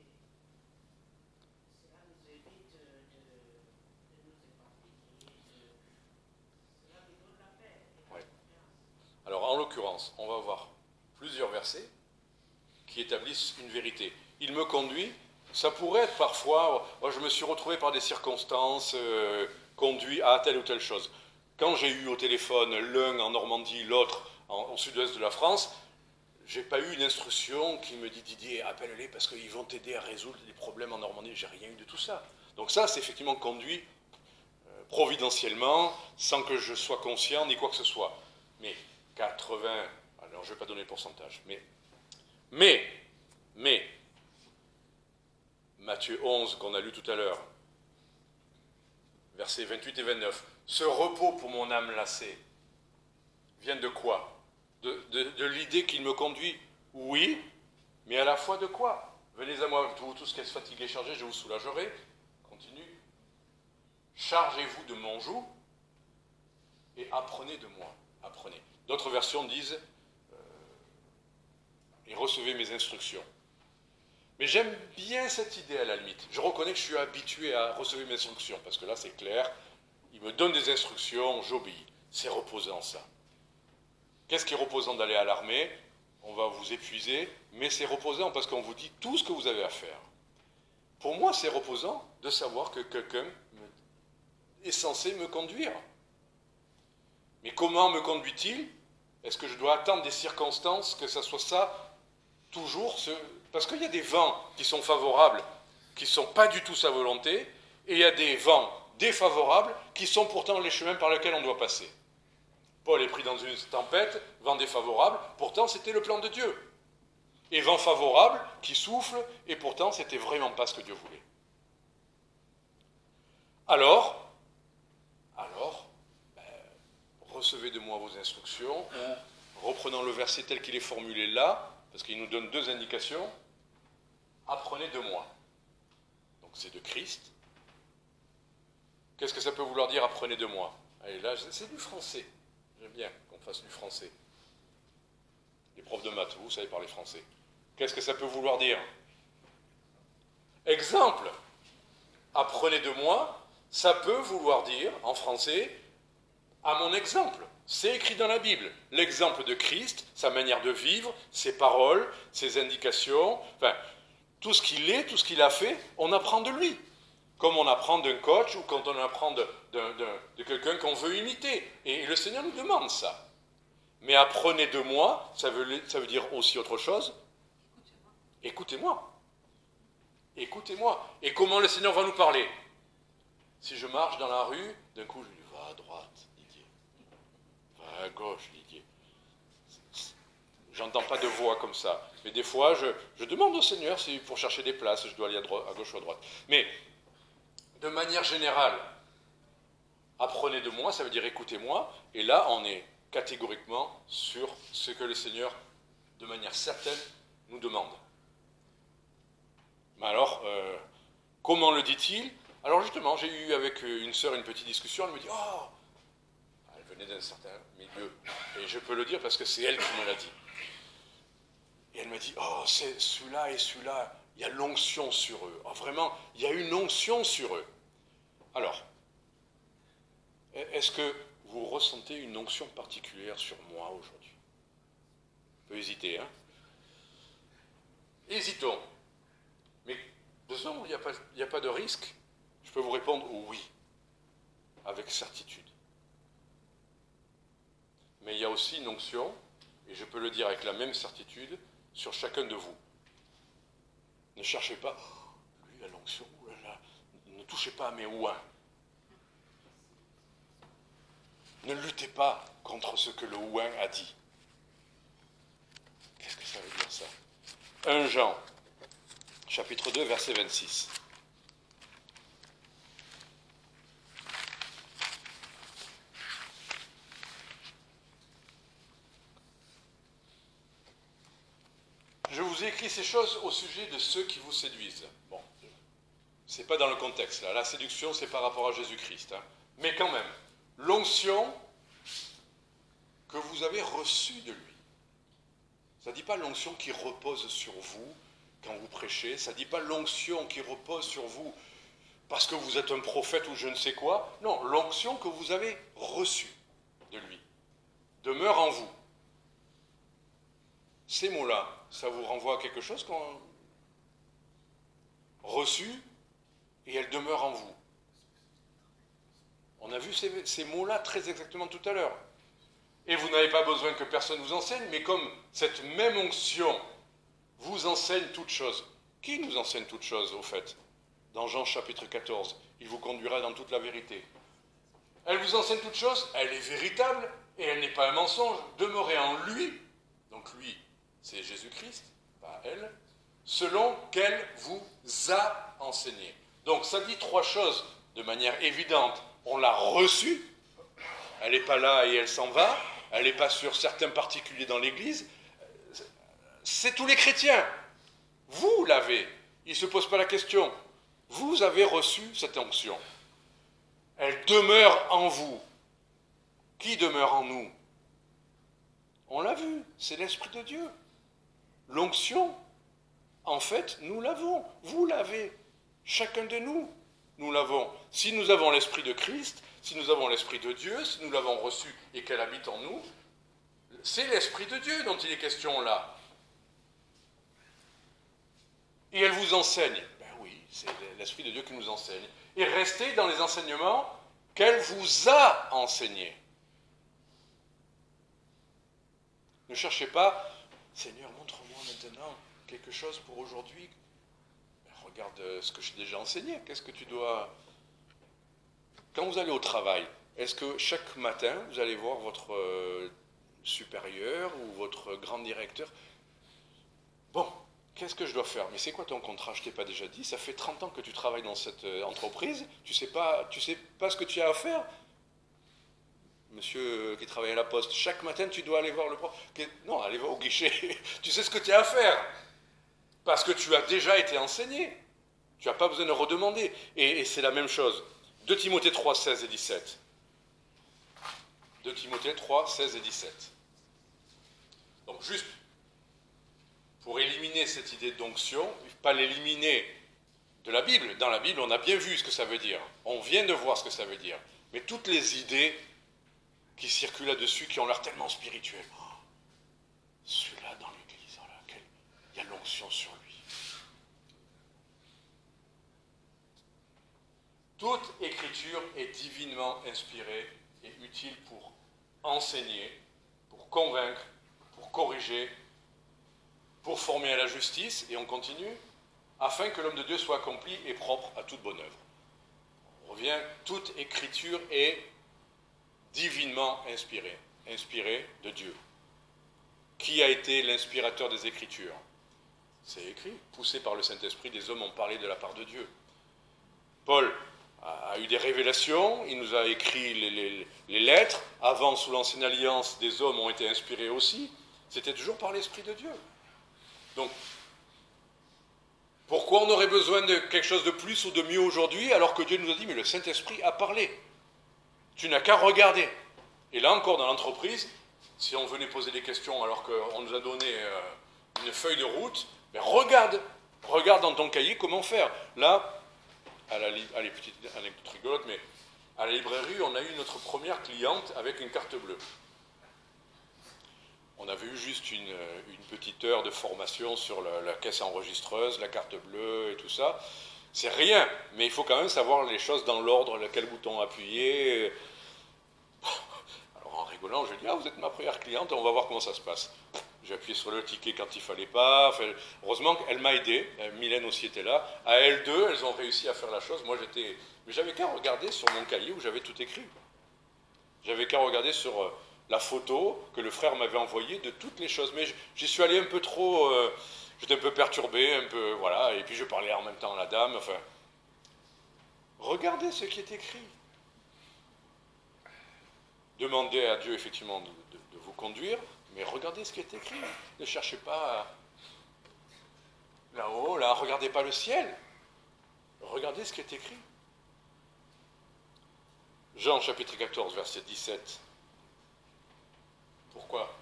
cela nous évite de nous éparpiller. Cela nous donne la paix et la confiance. Alors, en l'occurrence, on va voir plusieurs versets qui établissent une vérité. Il me conduit, ça pourrait être parfois, moi je me suis retrouvé par des circonstances, conduit à telle ou telle chose. Quand j'ai eu au téléphone l'un en Normandie, l'autre au sud-ouest de la France, j'ai pas eu une instruction qui me dit Didier, appelle-les parce qu'ils vont t'aider à résoudre les problèmes en Normandie. J'ai rien eu de tout ça. Donc ça, c'est effectivement conduit providentiellement, sans que je sois conscient ni quoi que ce soit. Mais 80, alors je ne vais pas donner le pourcentage, mais, Matthieu 11, qu'on a lu tout à l'heure, versets 28 et 29, ce repos pour mon âme lassée, vient de quoi? De l'idée qu'il me conduit? Oui, mais à la fois de quoi? Venez à moi, vous tous qui êtes fatigués et chargés, je vous soulagerai. Continue. Chargez-vous de mon joug et apprenez de moi. Apprenez. D'autres versions disent et recevez mes instructions. Mais j'aime bien cette idée à la limite. Je reconnais que je suis habitué à recevoir mes instructions, parce que là c'est clair, il me donne des instructions, j'obéis. C'est reposant ça. Qu'est-ce qui est reposant d'aller à l'armée? On va vous épuiser, mais c'est reposant parce qu'on vous dit tout ce que vous avez à faire. Pour moi, c'est reposant de savoir que quelqu'un est censé me conduire. Mais comment me conduit-il? Est-ce que je dois attendre des circonstances, que ça soit ça, toujours Parce qu'il y a des vents qui sont favorables, qui ne sont pas du tout sa volonté, et il y a des vents défavorables, qui sont pourtant les chemins par lesquels on doit passer. Paul est pris dans une tempête, vent défavorable, pourtant c'était le plan de Dieu. Et vent favorable qui souffle, et pourtant c'était vraiment pas ce que Dieu voulait. Alors, recevez de moi vos instructions, ou reprenons le verset tel qu'il est formulé là, parce qu'il nous donne deux indications, apprenez de moi. Donc c'est de Christ. Qu'est-ce que ça peut vouloir dire apprenez de moi? Allez, là, c'est du français. J'aime bien qu'on fasse du français. Les profs de maths, vous savez parler français. Qu'est-ce que ça peut vouloir dire? Exemple. Apprenez de moi, ça peut vouloir dire, en français, à mon exemple. C'est écrit dans la Bible. L'exemple de Christ, sa manière de vivre, ses paroles, ses indications, enfin, tout ce qu'il est, tout ce qu'il a fait, on apprend de lui. Comme on apprend d'un coach ou quand on apprend de quelqu'un qu'on veut imiter. Et le Seigneur nous demande ça. Mais apprenez de moi, ça veut dire aussi autre chose. Écoutez-moi. Écoutez-moi. Et comment le Seigneur va nous parler? Si je marche dans la rue, d'un coup je lui dis, va à droite, Didier. Va à gauche, Didier. J'entends pas de voix comme ça. Mais des fois, je demande au Seigneur si pour chercher des places, je dois aller à gauche ou à droite. Mais, de manière générale, apprenez de moi, ça veut dire écoutez-moi. Et là, on est catégoriquement sur ce que le Seigneur, de manière certaine, nous demande. Mais alors, comment le dit-il? Alors justement, j'ai eu avec une sœur une petite discussion, elle me dit « Oh !» Elle venait d'un certain milieu, et je peux le dire parce que c'est elle qui me l'a dit. Et elle m'a dit « Oh, c'est celui-là et celui-là, il y a l'onction sur eux. Oh, vraiment, il y a une onction sur eux. » Alors, est-ce que vous ressentez une onction particulière sur moi aujourd'hui? On peut hésiter, hein? Hésitons. Mais de toute façon, il n'y a pas de risque. Je peux vous répondre oui, avec certitude. Mais il y a aussi une onction, et je peux le dire avec la même certitude, sur chacun de vous. Ne cherchez pas, oh, lui a l'onction, oh là là, ne touchez pas à mes ouins. Ne luttez pas contre ce que le ouin a dit. Qu'est-ce que ça veut dire ça? 1 Jean, chapitre 2, verset 26. Je vous ai écrit ces choses au sujet de ceux qui vous séduisent. Bon, c'est pas dans le contexte là. La séduction, c'est par rapport à Jésus-Christ. Hein. Mais quand même, l'onction que vous avez reçue de lui. Ça ne dit pas l'onction qui repose sur vous quand vous prêchez. Ça ne dit pas l'onction qui repose sur vous parce que vous êtes un prophète ou je ne sais quoi. Non, l'onction que vous avez reçue de lui demeure en vous. Ces mots-là, ça vous renvoie à quelque chose qu'on reçu et elle demeure en vous. On a vu ces mots-là très exactement tout à l'heure. Et vous n'avez pas besoin que personne vous enseigne, mais comme cette même onction vous enseigne toutes choses. Qui nous enseigne toutes choses, au fait? Dans Jean chapitre 14, il vous conduira dans toute la vérité. Elle vous enseigne toutes choses, elle est véritable, et elle n'est pas un mensonge. Demeurez en lui, donc lui, c'est Jésus-Christ, pas elle, selon qu'elle vous a enseigné. Donc ça dit trois choses de manière évidente. On l'a reçue, elle n'est pas là et elle s'en va, elle n'est pas sur certains particuliers dans l'Église, c'est tous les chrétiens. Vous l'avez, il ne se pose pas la question. Vous avez reçu cette onction. Elle demeure en vous. Qui demeure en nous? On l'a vu, c'est l'Esprit de Dieu. L'onction, en fait, nous l'avons. Vous l'avez. Chacun de nous, nous l'avons. Si nous avons l'Esprit de Christ, si nous avons l'Esprit de Dieu, si nous l'avons reçu et qu'elle habite en nous, c'est l'Esprit de Dieu dont il est question là. Et elle vous enseigne. Ben oui, c'est l'Esprit de Dieu qui nous enseigne. Et restez dans les enseignements qu'elle vous a enseignés. Ne cherchez pas, Seigneur, montre-moi maintenant quelque chose pour aujourd'hui. Ben, regarde ce que j'ai déjà enseigné. Qu'est-ce que tu dois... Quand vous allez au travail, Est-ce que chaque matin, vous allez voir votre supérieur ou votre grand directeur? Bon, qu'est-ce que je dois faire? Mais c'est quoi ton contrat? Je t'ai pas déjà dit, ça fait 30 ans que tu travailles dans cette entreprise, tu sais pas ce que tu as à faire? Monsieur qui travaille à la poste, chaque matin tu dois aller voir le prof. Non, allez voir au guichet, tu sais ce que tu as à faire. Parce que tu as déjà été enseigné. Tu n'as pas besoin de redemander. Et c'est la même chose. 2 Timothée 3, 16 et 17. 2 Timothée 3, 16 et 17. Donc juste, pour éliminer cette idée d'onction, pas l'éliminer de la Bible. Dans la Bible, on a bien vu ce que ça veut dire. On vient de voir ce que ça veut dire. Mais toutes les idées qui circulent là-dessus, qui ont l'air tellement spirituelles. Oh, celui-là dans l'église, oh là, il y a l'onction sur lui. Toute écriture est divinement inspirée et utile pour enseigner, pour convaincre, pour corriger, pour former à la justice, et on continue, afin que l'homme de Dieu soit accompli et propre à toute bonne œuvre. On revient, toute écriture est divinement inspirée, inspirée de Dieu. Qui a été l'inspirateur des Écritures? C'est écrit, poussé par le Saint-Esprit, des hommes ont parlé de la part de Dieu. Paul a eu des révélations, il nous a écrit les lettres. Avant, sous l'Ancienne Alliance, des hommes ont été inspirés aussi. C'était toujours par l'Esprit de Dieu. Donc, pourquoi on aurait besoin de quelque chose de plus ou de mieux aujourd'hui, alors que Dieu nous a dit, mais le Saint-Esprit a parlé. Tu n'as qu'à regarder. Et là encore, dans l'entreprise, si on venait poser des questions alors qu'on nous a donné une feuille de route, ben regarde dans ton cahier comment faire. Là, allez, petite anecdote rigolote, mais à la librairie, on a eu notre première cliente avec une carte bleue. On avait eu juste une petite heure de formation sur la caisse enregistreuse, la carte bleue et tout ça. C'est rien, mais il faut quand même savoir les choses dans l'ordre, quel bouton appuyer. Alors en rigolant, je dis, vous êtes ma première cliente, on va voir comment ça se passe. J'ai appuyé sur le ticket quand il ne fallait pas. Enfin, heureusement qu'elle m'a aidé, Mylène aussi était là. À elles deux, elles ont réussi à faire la chose. Moi j'étais... Mais j'avais qu'à regarder sur mon cahier où j'avais tout écrit. J'avais qu'à regarder sur la photo que le frère m'avait envoyée de toutes les choses. Mais j'y suis allé un peu trop... J'étais un peu perturbé, un peu, voilà, et puis je parlais en même temps à la dame, enfin... Regardez ce qui est écrit. Demandez à Dieu, effectivement, de vous conduire, mais regardez ce qui est écrit. Ne cherchez pas là-haut, là, regardez pas le ciel. Regardez ce qui est écrit. Jean, chapitre 14, verset 17. Pourquoi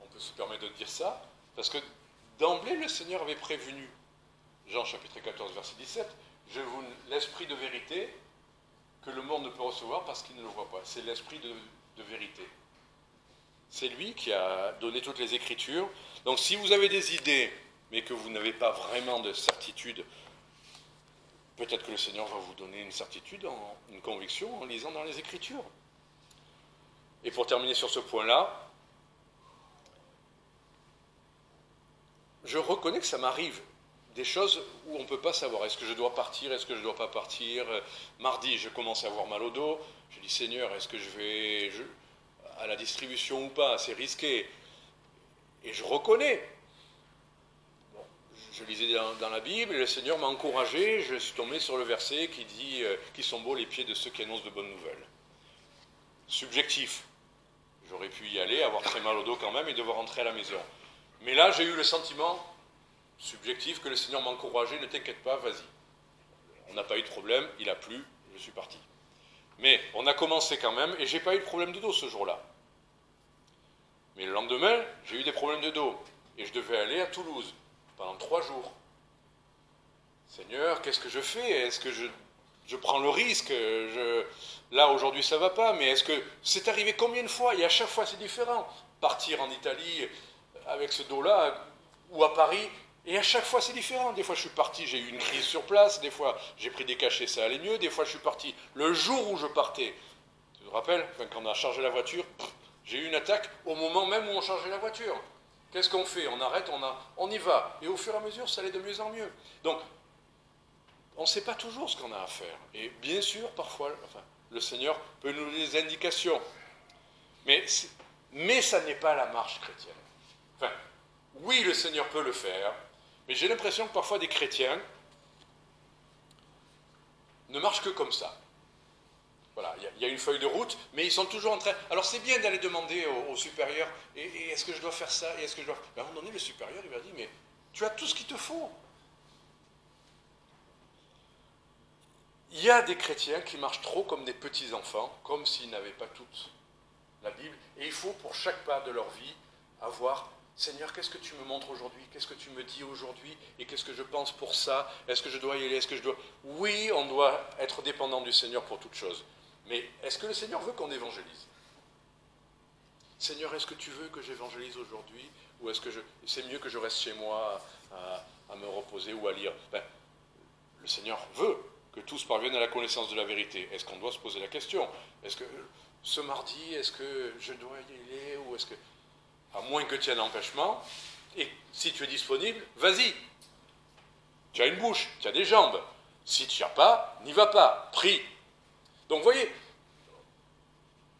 on peut se permettre de dire ça? Parce que d'emblée, le Seigneur avait prévenu, Jean chapitre 14, verset 17, « Je vous l'esprit de vérité que le monde ne peut recevoir parce qu'il ne le voit pas. » C'est l'esprit de vérité. C'est lui qui a donné toutes les Écritures. Donc si vous avez des idées, mais que vous n'avez pas vraiment de certitude, peut-être que le Seigneur va vous donner une certitude, une conviction en lisant dans les Écritures. Et pour terminer sur ce point-là, je reconnais que ça m'arrive des choses où on ne peut pas savoir. Est-ce que je dois partir? Est-ce que je ne dois pas partir? Mardi, je commence à avoir mal au dos. Je dis, Seigneur, est-ce que je vais à la distribution ou pas? C'est risqué. Et je reconnais. Bon, je lisais dans la Bible et le Seigneur m'a encouragé. Je suis tombé sur le verset qui dit « Qui sont beaux les pieds de ceux qui annoncent de bonnes nouvelles ». Subjectif. J'aurais pu y aller, avoir très mal au dos quand même et devoir rentrer à la maison. Mais là, j'ai eu le sentiment subjectif que le Seigneur m'a encouragé, ne t'inquiète pas, vas-y. On n'a pas eu de problème, il a plu, je suis parti. Mais on a commencé quand même, et j'ai pas eu de problème de dos ce jour-là. Mais le lendemain, j'ai eu des problèmes de dos, et je devais aller à Toulouse pendant 3 jours. Seigneur, qu'est-ce que je fais? Est-ce que je prends le risque? Là, aujourd'hui, ça va pas, mais est-ce que c'est arrivé combien de fois? Et à chaque fois, c'est différent. Partir en Italie avec ce dos-là, ou à Paris, et à chaque fois c'est différent. Des fois je suis parti, j'ai eu une crise sur place, des fois j'ai pris des cachets, ça allait mieux, des fois je suis parti le jour où je partais. Tu te rappelles, quand on a chargé la voiture, j'ai eu une attaque au moment même où on chargeait la voiture. Qu'est-ce qu'on fait? On arrête, on y va. Et au fur et à mesure, ça allait de mieux en mieux. Donc, on ne sait pas toujours ce qu'on a à faire. Et bien sûr, parfois, le Seigneur peut nous donner des indications. Mais ça n'est pas la marche chrétienne. Enfin, oui, le Seigneur peut le faire, mais j'ai l'impression que parfois des chrétiens ne marchent que comme ça. Voilà, il y a une feuille de route, mais ils sont toujours en train... Alors c'est bien d'aller demander au supérieur, et est-ce que je dois faire ça, et est-ce que je dois... Mais à un moment donné, le supérieur, il va dire, mais tu as tout ce qu'il te faut. Il y a des chrétiens qui marchent trop comme des petits-enfants, comme s'ils n'avaient pas toute la Bible, et il faut pour chaque pas de leur vie avoir... Seigneur, qu'est-ce que tu me montres aujourd'hui? Qu'est-ce que tu me dis aujourd'hui? Et qu'est-ce que je pense pour ça? Est-ce que je dois y aller? Est-ce que je dois... Oui, on doit être dépendant du Seigneur pour toute chose. Mais est-ce que le Seigneur veut qu'on évangélise? Seigneur, est-ce que tu veux que j'évangélise aujourd'hui? Ou est-ce que c'est mieux que je reste chez moi à me reposer ou à lire? Le Seigneur veut que tous parviennent à la connaissance de la vérité. Est-ce qu'on doit se poser la question? Est-ce que ce mardi, est-ce que je dois y aller? Ou est-ce que... À moins que tu aies un empêchement, et si tu es disponible, vas-y. Tu as une bouche, tu as des jambes. Si tu n'y as pas, n'y va pas. Prie. Donc vous voyez,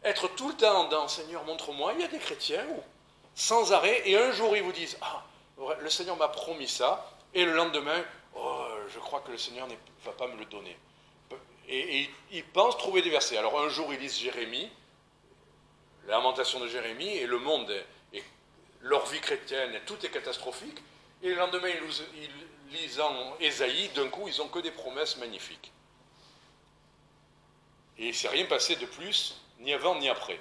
être tout le temps dans « Seigneur, montre-moi », il y a des chrétiens où, sans arrêt, et un jour ils vous disent « Ah, le Seigneur m'a promis ça », et le lendemain « Oh, je crois que le Seigneur ne va pas me le donner ». Et ils pensent trouver des versets. Alors un jour ils lisent Jérémie, la lamentation de Jérémie, et le monde... leur vie chrétienne, tout est catastrophique, et le lendemain, ils lisent en Ésaïe, d'un coup, ils n'ont que des promesses magnifiques. Et il ne s'est rien passé de plus, ni avant ni après.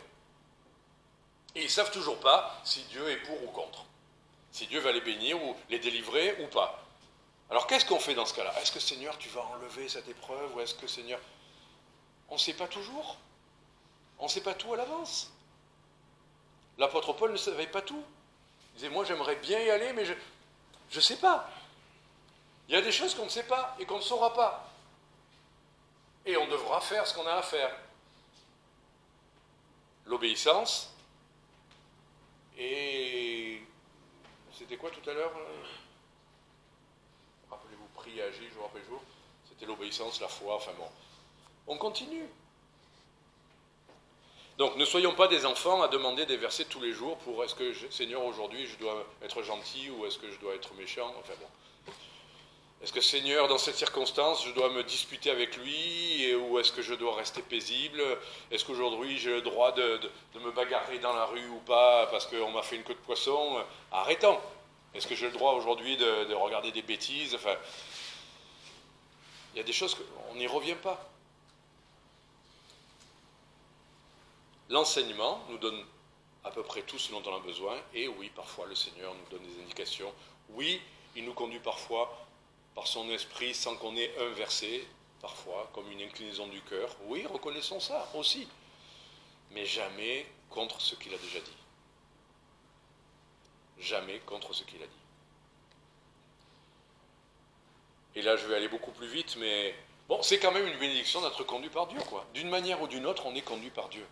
Et ils ne savent toujours pas si Dieu est pour ou contre, si Dieu va les bénir ou les délivrer ou pas. Alors qu'est-ce qu'on fait dans ce cas-là? Est-ce que Seigneur, tu vas enlever cette épreuve, ou est-ce que Seigneur... On ne sait pas toujours. On ne sait pas tout à l'avance. L'apôtre Paul ne savait pas tout. Il disait, moi j'aimerais bien y aller, mais je ne sais pas. Il y a des choses qu'on ne sait pas et qu'on ne saura pas. Et on devra faire ce qu'on a à faire. L'obéissance. Et c'était quoi tout à l'heure? Rappelez-vous, prie et agis jour après jour. C'était l'obéissance, la foi, enfin bon. On continue. Donc ne soyons pas des enfants à demander des versets tous les jours pour est-ce que Seigneur aujourd'hui je dois être gentil ou est-ce que je dois être méchant, enfin bon. Est-ce que Seigneur dans cette circonstance je dois me disputer avec lui ou est-ce que je dois rester paisible? Est-ce qu'aujourd'hui j'ai le droit de me bagarrer dans la rue ou pas parce qu'on m'a fait une queue de poisson? Arrêtons. Est-ce que j'ai le droit aujourd'hui de regarder des bêtises? Enfin, il y a des choses qu'on n'y revient pas. L'enseignement nous donne à peu près tout ce dont on a besoin, et oui, parfois le Seigneur nous donne des indications. Oui, il nous conduit parfois par son esprit sans qu'on ait un verset, parfois comme une inclinaison du cœur. Oui, reconnaissons ça aussi, mais jamais contre ce qu'il a déjà dit. Jamais contre ce qu'il a dit. Et là, je vais aller beaucoup plus vite, mais bon, c'est quand même une bénédiction d'être conduit par Dieu, quoi. D'une manière ou d'une autre, on est conduit par Dieu.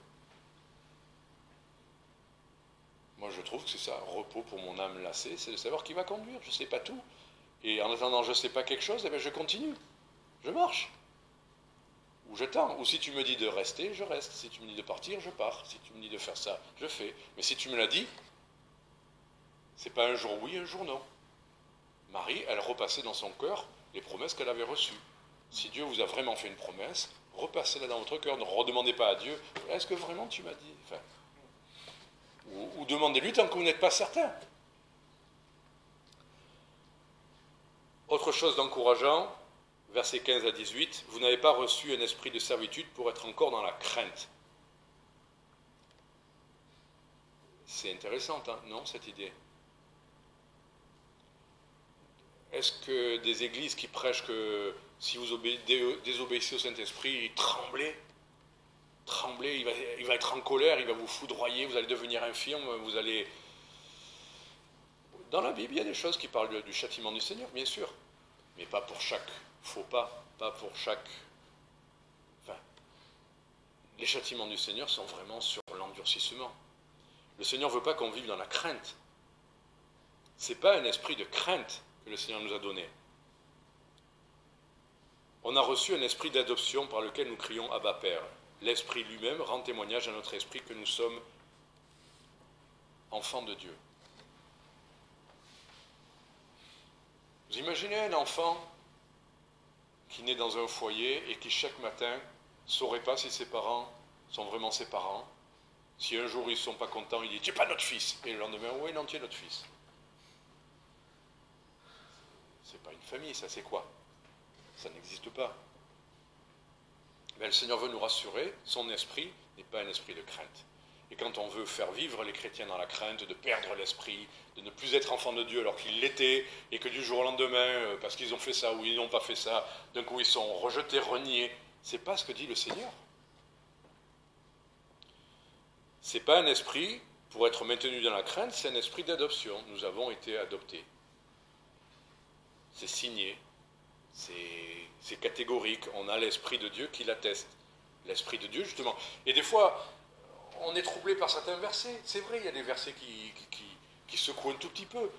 Moi, je trouve que c'est ça, repos pour mon âme lassée, c'est de savoir qui va conduire. Je ne sais pas tout. Et en attendant, je ne sais pas quelque chose, eh bien, je continue. Je marche. Ou je tends. Ou si tu me dis de rester, je reste. Si tu me dis de partir, je pars. Si tu me dis de faire ça, je fais. Mais si tu me l'as dit, c'est pas un jour oui, un jour non. Marie, elle repassait dans son cœur les promesses qu'elle avait reçues. Si Dieu vous a vraiment fait une promesse, repassez-la dans votre cœur. Ne redemandez pas à Dieu, est-ce que vraiment tu m'as dit? Enfin, ou demandez-lui tant que vous n'êtes pas certain. Autre chose d'encourageant, versets 15 à 18, vous n'avez pas reçu un esprit de servitude pour être encore dans la crainte. C'est intéressant, hein, non, cette idée? Est-ce que des églises qui prêchent que si vous désobéissez au Saint-Esprit, tremblez, il va être en colère, il va vous foudroyer, vous allez devenir infirme, vous allez... Dans la Bible, il y a des choses qui parlent du châtiment du Seigneur, bien sûr, mais pas pour chaque faux pas, pas pour chaque... Enfin, les châtiments du Seigneur sont vraiment sur l'endurcissement. Le Seigneur ne veut pas qu'on vive dans la crainte. Ce n'est pas un esprit de crainte que le Seigneur nous a donné. On a reçu un esprit d'adoption par lequel nous crions « Abba Père ». l'Esprit lui-même rend témoignage à notre esprit que nous sommes enfants de Dieu. Vous imaginez un enfant qui naît dans un foyer et qui chaque matin ne saurait pas si ses parents sont vraiment ses parents. Si un jour ils ne sont pas contents, il dit « Tu n'es pas notre fils !» Et le lendemain « Oui, non, tu es notre fils !» C'est pas une famille, ça c'est quoi? Ça n'existe pas. Mais le Seigneur veut nous rassurer, son esprit n'est pas un esprit de crainte. Et quand on veut faire vivre les chrétiens dans la crainte de perdre l'esprit, de ne plus être enfants de Dieu alors qu'ils l'étaient, et que du jour au lendemain, parce qu'ils ont fait ça ou ils n'ont pas fait ça, d'un coup ils sont rejetés, reniés, c'est pas ce que dit le Seigneur. C'est pas un esprit, pour être maintenu dans la crainte, c'est un esprit d'adoption. Nous avons été adoptés. C'est signé, c'est catégorique, on a l'Esprit de Dieu qui l'atteste. L'Esprit de Dieu, justement. Et des fois, on est troublé par certains versets. C'est vrai, il y a des versets qui secouent un tout petit peu.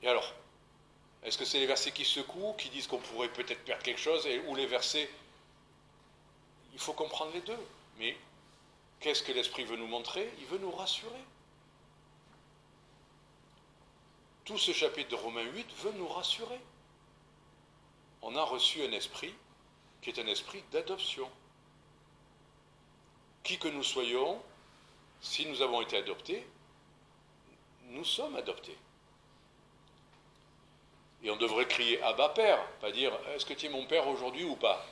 Et alors, est-ce que c'est les versets qui secouent, qui disent qu'on pourrait peut-être perdre quelque chose, ou les versets... Il faut comprendre les deux. Mais qu'est-ce que l'Esprit veut nous montrer? Il veut nous rassurer. Tout ce chapitre de Romains 8 veut nous rassurer. On a reçu un esprit qui est un esprit d'adoption. Qui que nous soyons, si nous avons été adoptés, nous sommes adoptés. Et on devrait crier « Abba Père », pas dire « Est-ce que tu es mon Père aujourd'hui ou pas ?»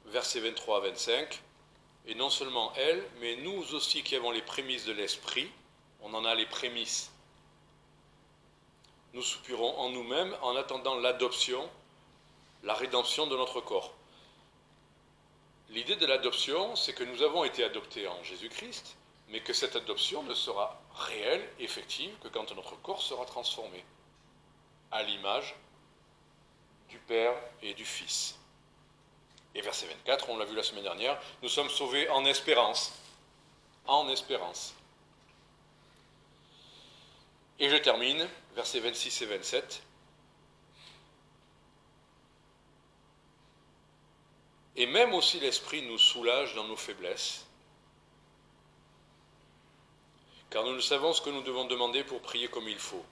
Versets 23 à 25. Et non seulement elle, mais nous aussi qui avons les prémices de l'esprit, on en a les prémices. Nous soupirons en nous-mêmes en attendant l'adoption, la rédemption de notre corps. L'idée de l'adoption, c'est que nous avons été adoptés en Jésus-Christ, mais que cette adoption ne sera réelle, effective, que quand notre corps sera transformé, à l'image du Père et du Fils. Et verset 24, on l'a vu la semaine dernière, nous sommes sauvés en espérance. En espérance. Et je termine, versets 26 et 27. Et même aussi l'Esprit nous soulage dans nos faiblesses, car nous ne savons ce que nous devons demander pour prier comme il faut.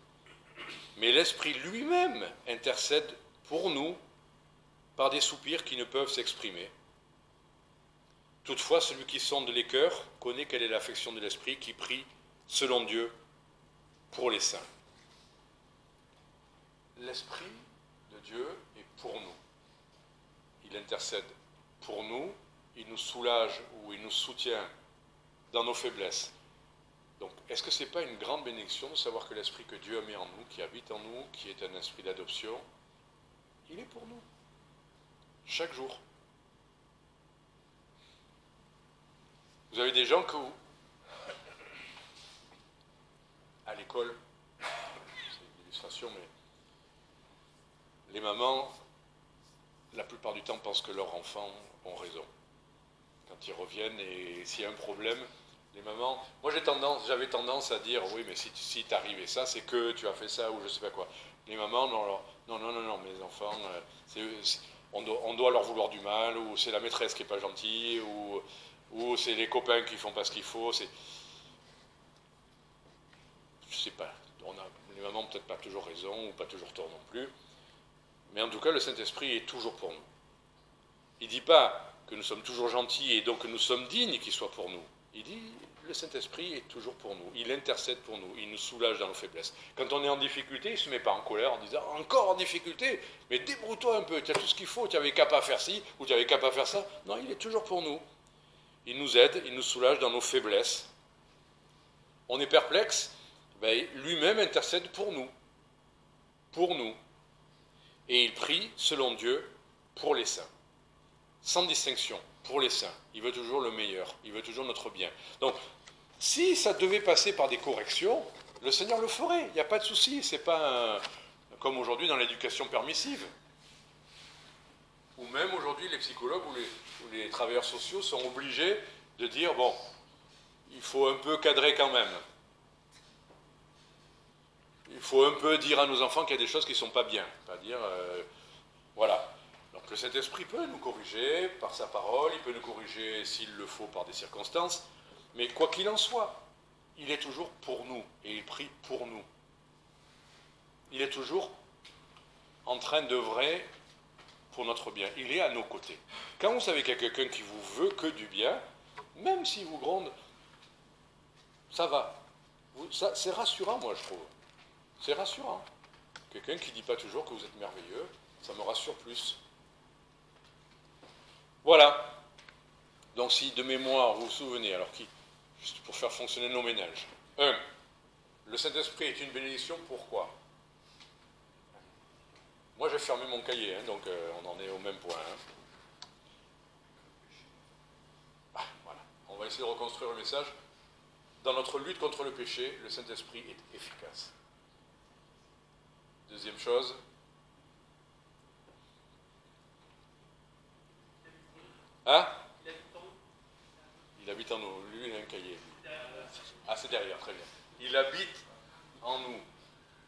Mais l'Esprit lui-même intercède pour nous par des soupirs qui ne peuvent s'exprimer. Toutefois, celui qui sonde les cœurs connaît quelle est l'affection de l'Esprit qui prie selon Dieu pour les saints. L'Esprit de Dieu est pour nous. Il intercède pour nous, il nous soulage ou il nous soutient dans nos faiblesses. Donc, est-ce que ce n'est pas une grande bénédiction de savoir que l'Esprit que Dieu a mis en nous, qui habite en nous, qui est un esprit d'adoption, il est pour nous. Chaque jour. Vous avez des gens que vous... À l'école, c'est une illustration, mais les mamans, la plupart du temps, pensent que leurs enfants ont raison. Quand ils reviennent et s'il y a un problème, les mamans... Moi, j'avais tendance à dire, oui, mais si t'arrivait ça, c'est que tu as fait ça ou je sais pas quoi. Les mamans, non, mes enfants, on doit leur vouloir du mal, ou c'est la maîtresse qui n'est pas gentille, ou c'est les copains qui font pas ce qu'il faut. Je sais pas. Les mamans n'ont peut-être pas toujours raison, ou pas toujours tort non plus. Mais en tout cas, le Saint-Esprit est toujours pour nous. Il ne dit pas que nous sommes toujours gentils et donc que nous sommes dignes qu'il soit pour nous. Il dit, le Saint-Esprit est toujours pour nous. Il intercède pour nous. Il nous soulage dans nos faiblesses. Quand on est en difficulté, il ne se met pas en colère en disant, encore en difficulté, mais débrouille-toi un peu, tu as tout ce qu'il faut, tu n'avais qu'à pas faire ci, ou tu n'avais qu'à pas faire ça. Non, il est toujours pour nous. Il nous aide, il nous soulage dans nos faiblesses. On est perplexe, ben, lui-même intercède pour nous. Pour nous. Et il prie, selon Dieu, pour les saints. Sans distinction, pour les saints. Il veut toujours le meilleur, il veut toujours notre bien. Donc, si ça devait passer par des corrections, le Seigneur le ferait, il n'y a pas de souci. C'est pas comme aujourd'hui dans l'éducation permissive. Ou même aujourd'hui, les psychologues ou les travailleurs sociaux sont obligés de dire, bon, il faut un peu cadrer quand même. il faut un peu dire à nos enfants qu'il y a des choses qui ne sont pas bien. Pas dire, voilà. Donc le Saint-Esprit peut nous corriger par sa parole, il peut nous corriger s'il le faut par des circonstances, mais quoi qu'il en soit, il est toujours pour nous et il prie pour nous. Il est toujours en train d'œuvrer pour notre bien. Il est à nos côtés. Quand vous savez qu'il y a quelqu'un qui vous veut que du bien, même s'il vous gronde, ça va. C'est rassurant, moi, je trouve. C'est rassurant. Quelqu'un qui ne dit pas toujours que vous êtes merveilleux, ça me rassure plus. Voilà. Donc si de mémoire vous vous souvenez, alors juste pour faire fonctionner nos ménages. 1. Le Saint-Esprit est une bénédiction, pourquoi? Moi j'ai fermé mon cahier, hein, donc on en est au même point. Hein. Voilà. On va essayer de reconstruire le message. Dans notre lutte contre le péché, le Saint-Esprit est efficace. Deuxième chose. Hein? Il habite en nous. Lui, il a un cahier. Ah, c'est derrière, très bien. Il habite en nous.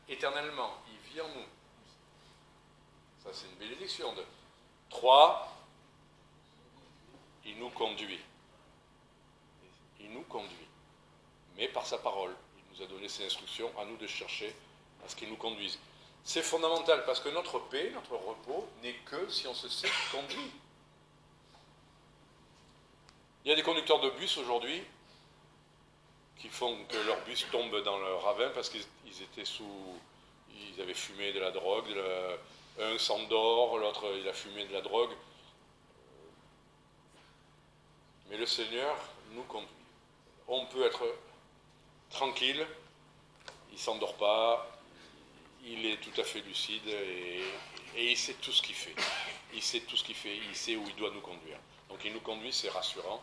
Éternellement. Il vit en nous. Ça, c'est une bénédiction. 3. Il nous conduit. Il nous conduit. Mais par sa parole. Il nous a donné ses instructions, à nous de chercher à ce qu'il nous conduise. C'est fondamental parce que notre paix, notre repos, n'est que si on se sait conduit. Il y a des conducteurs de bus aujourd'hui qui font que leur bus tombe dans le ravin parce qu'ils étaient ils avaient fumé de la drogue, un s'endort, l'autre il a fumé de la drogue. Mais le Seigneur nous conduit. On peut être tranquille, il ne s'endort pas, il est tout à fait lucide et il sait tout ce qu'il fait. Il sait tout ce qu'il fait, il sait où il doit nous conduire. Donc il nous conduit, c'est rassurant.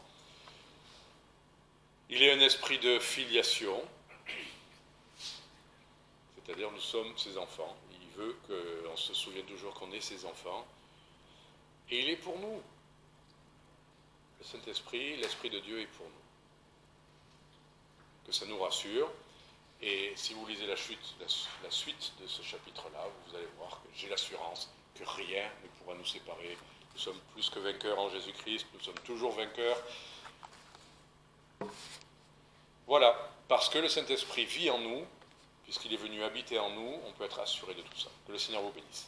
Il est un esprit de filiation, c'est-à-dire nous sommes ses enfants. Il veut qu'on se souvienne toujours qu'on est ses enfants. Et il est pour nous. Le Saint-Esprit, l'Esprit de Dieu est pour nous. Que ça nous rassure. Et si vous lisez la suite de ce chapitre-là, vous allez voir que j'ai l'assurance que rien ne pourra nous séparer. Nous sommes plus que vainqueurs en Jésus-Christ, nous sommes toujours vainqueurs. Voilà, parce que le Saint-Esprit vit en nous, puisqu'il est venu habiter en nous, on peut être assuré de tout ça. Que le Seigneur vous bénisse.